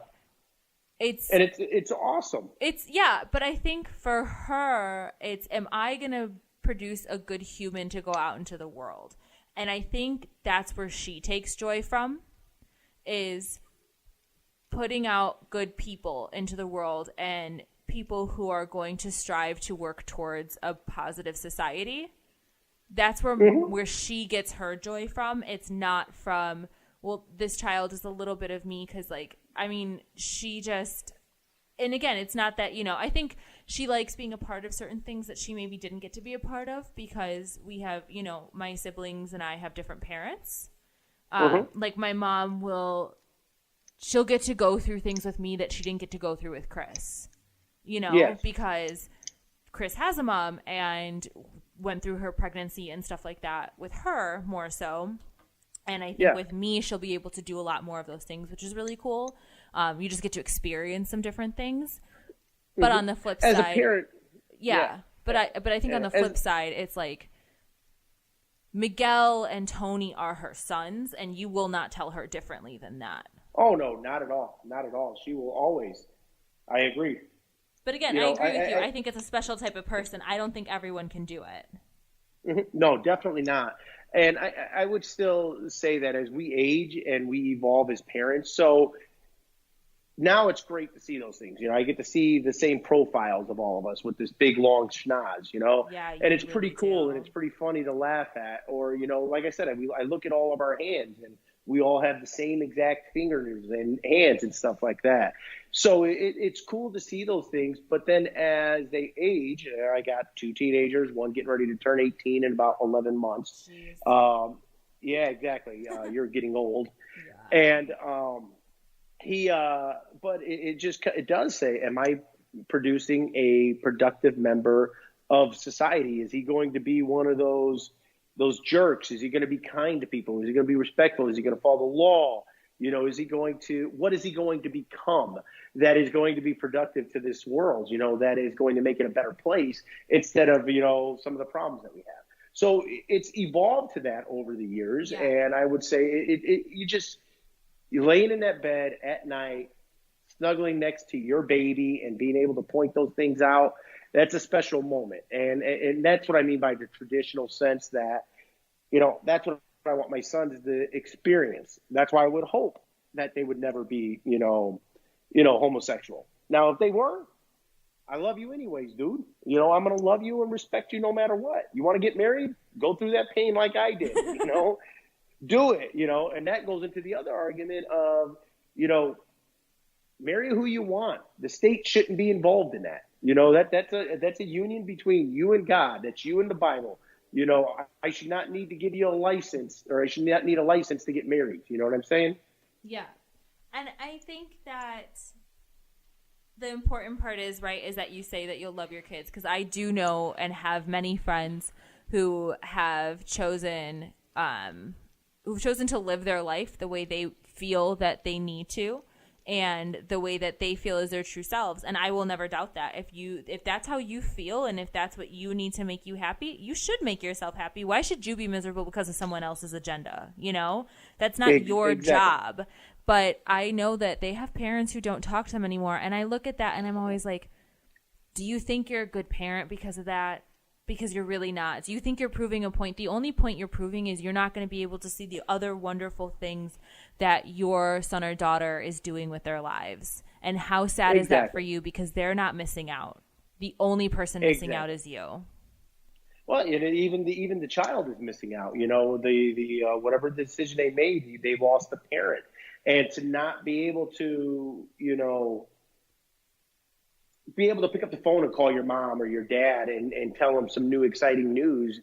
it's awesome. But I think for her, it's, am I going to produce a good human to go out into the world? And I think that's where she takes joy from, is putting out good people into the world, and people who are going to strive to work towards a positive society. That's where she gets her joy from. It's not from, well, this child is a little bit of me, because, like, I mean, she just, and again, it's not that, you know, I think she likes being a part of certain things that she maybe didn't get to be a part of, because we have, you know, my siblings and I have different parents. Like, my mom she'll get to go through things with me that she didn't get to go through with Chris, you know, because Chris has a mom and went through her pregnancy and stuff like that with her more so. And I think with me, she'll be able to do a lot more of those things, which is really cool. You just get to experience some different things. But on the flip side, as a parent, but I think on the flip side, it's like Miguel and Tony are her sons, and you will not tell her differently than that. Oh no, not at all, not at all. She will always. I agree. But again, I agree with you. I think it's a special type of person. I don't think everyone can do it. No, definitely not. And I would still say that as we age and we evolve as parents, so now it's great to see those things. You know, I get to see the same profiles of all of us with this big, long schnoz, you know, and it's really pretty cool and it's pretty funny to laugh at. Or, you know, like I said, I look at all of our hands and we all have the same exact fingers and hands and stuff like that. So it's cool to see those things. But then as they age, I got 2 teenagers, one getting ready to turn 18 in about 11 months. Yeah, exactly. You're getting old. Yeah. And but it does say, am I producing a productive member of society? Is he going to be one of those jerks? Is he going to be kind to people? Is he going to be respectful? Is he going to follow the law? You know, what is he going to become that is going to be productive to this world? You know, that is going to make it a better place instead of, you know, some of the problems that we have. So it's evolved to that over the years. Yeah. And I would say you're laying in that bed at night, snuggling next to your baby and being able to point those things out. That's a special moment. And that's what I mean by the traditional sense that, you know, that's what I want my sons to experience. That's why I would hope that they would never be, you know, homosexual. Now, if they were, I love you anyways, dude. You know, I'm going to love you and respect you no matter what. You want to get married? Go through that pain like I did, you know, do it, you know, and that goes into the other argument of, you know, marry who you want. The state shouldn't be involved in that. You know, that's a union between you and God. That's you and the Bible. You know, I should not need to give you a license, or I should not need a license to get married. You know what I'm saying? Yeah. And I think that the important part is, right, is that you say that you'll love your kids. Because I do know and have many friends who have chosen to live their life the way they feel that they need to, and the way that they feel is their true selves. And I will never doubt that. If that's how you feel, and if that's what you need to make you happy, you should make yourself happy. Why should you be miserable because of someone else's agenda? You know, that's not your job. But I know that they have parents who don't talk to them anymore. And I look at that and I'm always like, do you think you're a good parent because of that? Because you're really not. Do you think you're proving a point? The only point you're proving is you're not going to be able to see the other wonderful things that your son or daughter is doing with their lives. And how sad is that for you? Because they're not missing out. The only person missing out is you. Well, and even the child is missing out. You know, the whatever decision they made, they lost a parent. And to not be able to, you know, be able to pick up the phone and call your mom or your dad and tell them some new exciting news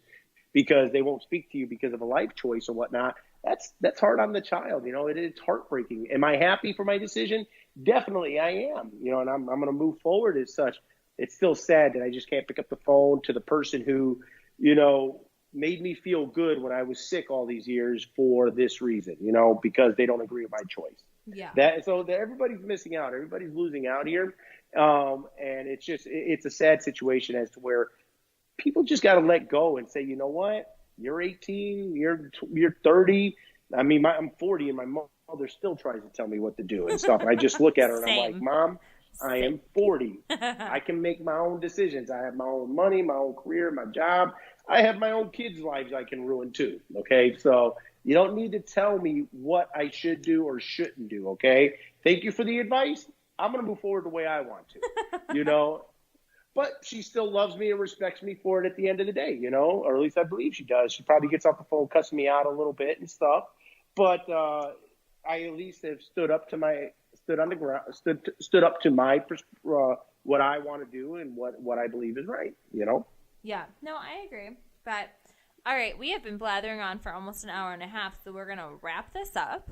because they won't speak to you because of a life choice or whatnot, that's hard on the child. You know, it's heartbreaking. Am I happy for my decision? Definitely I am. You know, and I'm going to move forward as such. It's still sad that I just can't pick up the phone to the person who, you know, made me feel good when I was sick all these years for this reason, you know, because they don't agree with my choice. Yeah. Everybody's missing out. Everybody's losing out here. And it's a sad situation as to where people just got to let go and say, you know what, you're 18, you're 30. I mean, I'm 40 and my mother still tries to tell me what to do and stuff. And I just look at her and I'm like, Mom, I am 40. I can make my own decisions. I have my own money, my own career, my job. I have my own kids' lives I can ruin too. Okay. So you don't need to tell me what I should do or shouldn't do. Okay. Thank you for the advice. I'm going to move forward the way I want to, you know, but she still loves me and respects me for it at the end of the day, you know, or at least I believe she does. She probably gets off the phone, cussing me out a little bit and stuff, but I at least have stood up to my what I want to do and what I believe is right, you know? Yeah, no, I agree. But all right, we have been blathering on for almost an hour and a half, so we're going to wrap this up.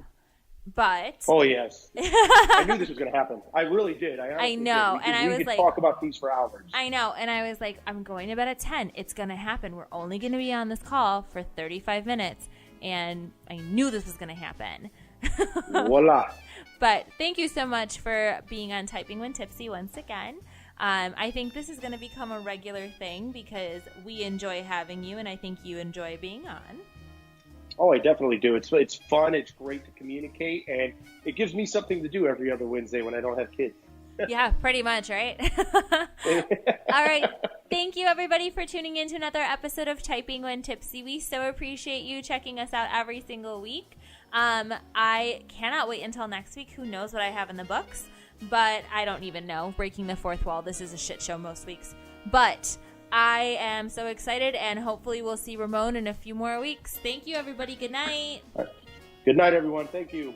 But oh yes, I knew this was going to happen. I really did. I know, and we could talk about these for hours. I know, and I was like, I'm going to bed at 10. It's going to happen. We're only going to be on this call for 35 minutes, and I knew this was going to happen. Voila. But thank you so much for being on Typing When Tipsy once again. I think this is going to become a regular thing because we enjoy having you, and I think you enjoy being on. Oh, I definitely do. It's fun. It's great to communicate, and it gives me something to do every other Wednesday when I don't have kids. Yeah, pretty much, right? All right. Thank you, everybody, for tuning in to another episode of Typing When Tipsy. We so appreciate you checking us out every single week. I cannot wait until next week. Who knows what I have in the books? But I don't even know. Breaking the fourth wall. This is a shit show most weeks. But I am so excited, and hopefully we'll see Ramon in a few more weeks. Thank you, everybody. Good night. Right. Good night, everyone. Thank you.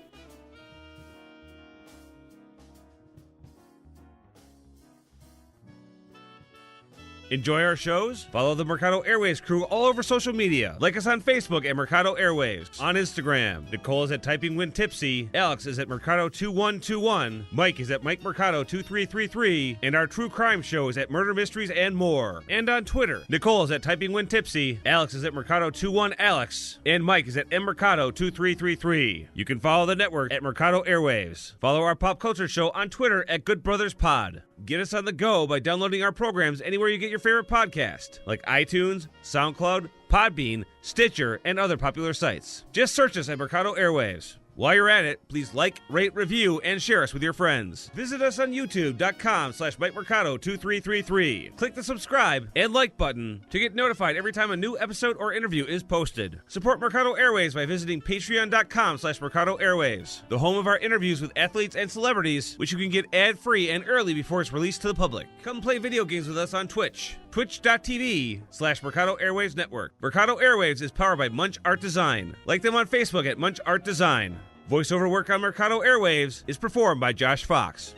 Enjoy our shows? Follow the Mercado Airwaves crew all over social media. Like us on Facebook at Mercado Airwaves. On Instagram, Nicole is at Typing When Tipsy. Alex is at Mercado2121. Mike is at Mike Mercado2333. And our true crime show is at Murder Mysteries and More. And on Twitter, Nicole is at Typing When Tipsy. Alex is at Mercado21Alex. And Mike is at Mercado2333. You can follow the network at Mercado Airwaves. Follow our pop culture show on Twitter at Good Brothers Pod. Get us on the go by downloading our programs anywhere you get your favorite podcast, like iTunes, SoundCloud, Podbean, Stitcher, and other popular sites. Just search us at Mercado Airwaves. While you're at it, please like, rate, review, and share us with your friends. Visit us on youtube.com/MikeMercado2333. Click the subscribe and like button to get notified every time a new episode or interview is posted. Support Mercado Airwaves by visiting patreon.com/Mercado Airwaves, the home of our interviews with athletes and celebrities, which you can get ad-free and early before it's released to the public. Come play video games with us on Twitch. Twitch.tv/Mercado Airwaves Network. Mercado Airwaves is powered by Munch Art Design. Like them on Facebook at Munch Art Design. Voiceover work on Mercado Airwaves is performed by Josh Fox.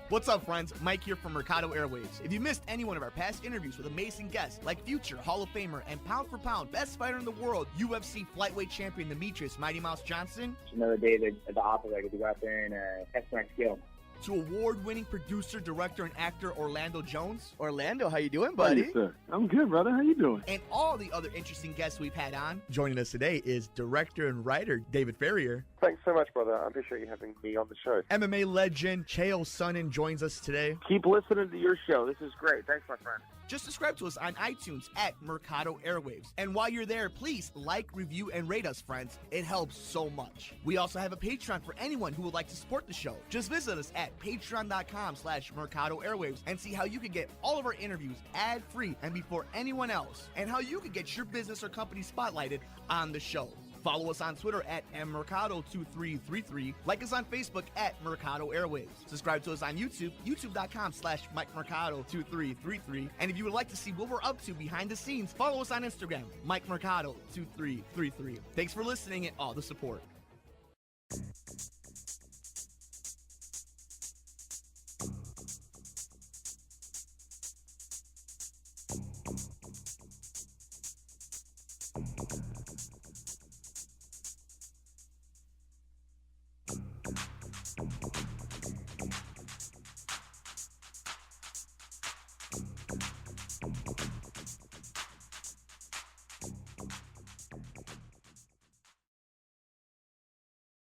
What's up, friends? Mike here from Mercado Airwaves. If you missed any one of our past interviews with amazing guests like future Hall of Famer and pound for pound best fighter in the world, UFC flyweight champion Demetrius Mighty Mouse Johnson, It's another day at the operator to go out there and test my skill. to award-winning producer, director, and actor Orlando Jones, Orlando, how you doing, buddy? Thank you, sir. I'm good, brother. How you doing? and all the other interesting guests we've had on. Joining us today is director and writer David Ferrier. Thanks so much, brother. I appreciate you having me on the show. MMA legend Chael Sonnen joins us today. Keep listening to your show. This is great. Thanks, my friend. Just subscribe to us on iTunes at Mercado Airwaves. And while you're there, please like, review, and rate us, friends. It helps so much. We also have a Patreon for anyone who would like to support the show. Just visit us at patreon.com/Mercado Airwaves and see how you can get all of our interviews ad-free and before anyone else, and how you can get your business or company spotlighted on the show. Follow us on Twitter at mmercado2333. Like us on Facebook at Mercado Airwaves. Subscribe to us on YouTube, youtube.com/MikeMercado2333. And if you would like to see what we're up to behind the scenes, follow us on Instagram, MikeMercado2333. Thanks for listening and all the support.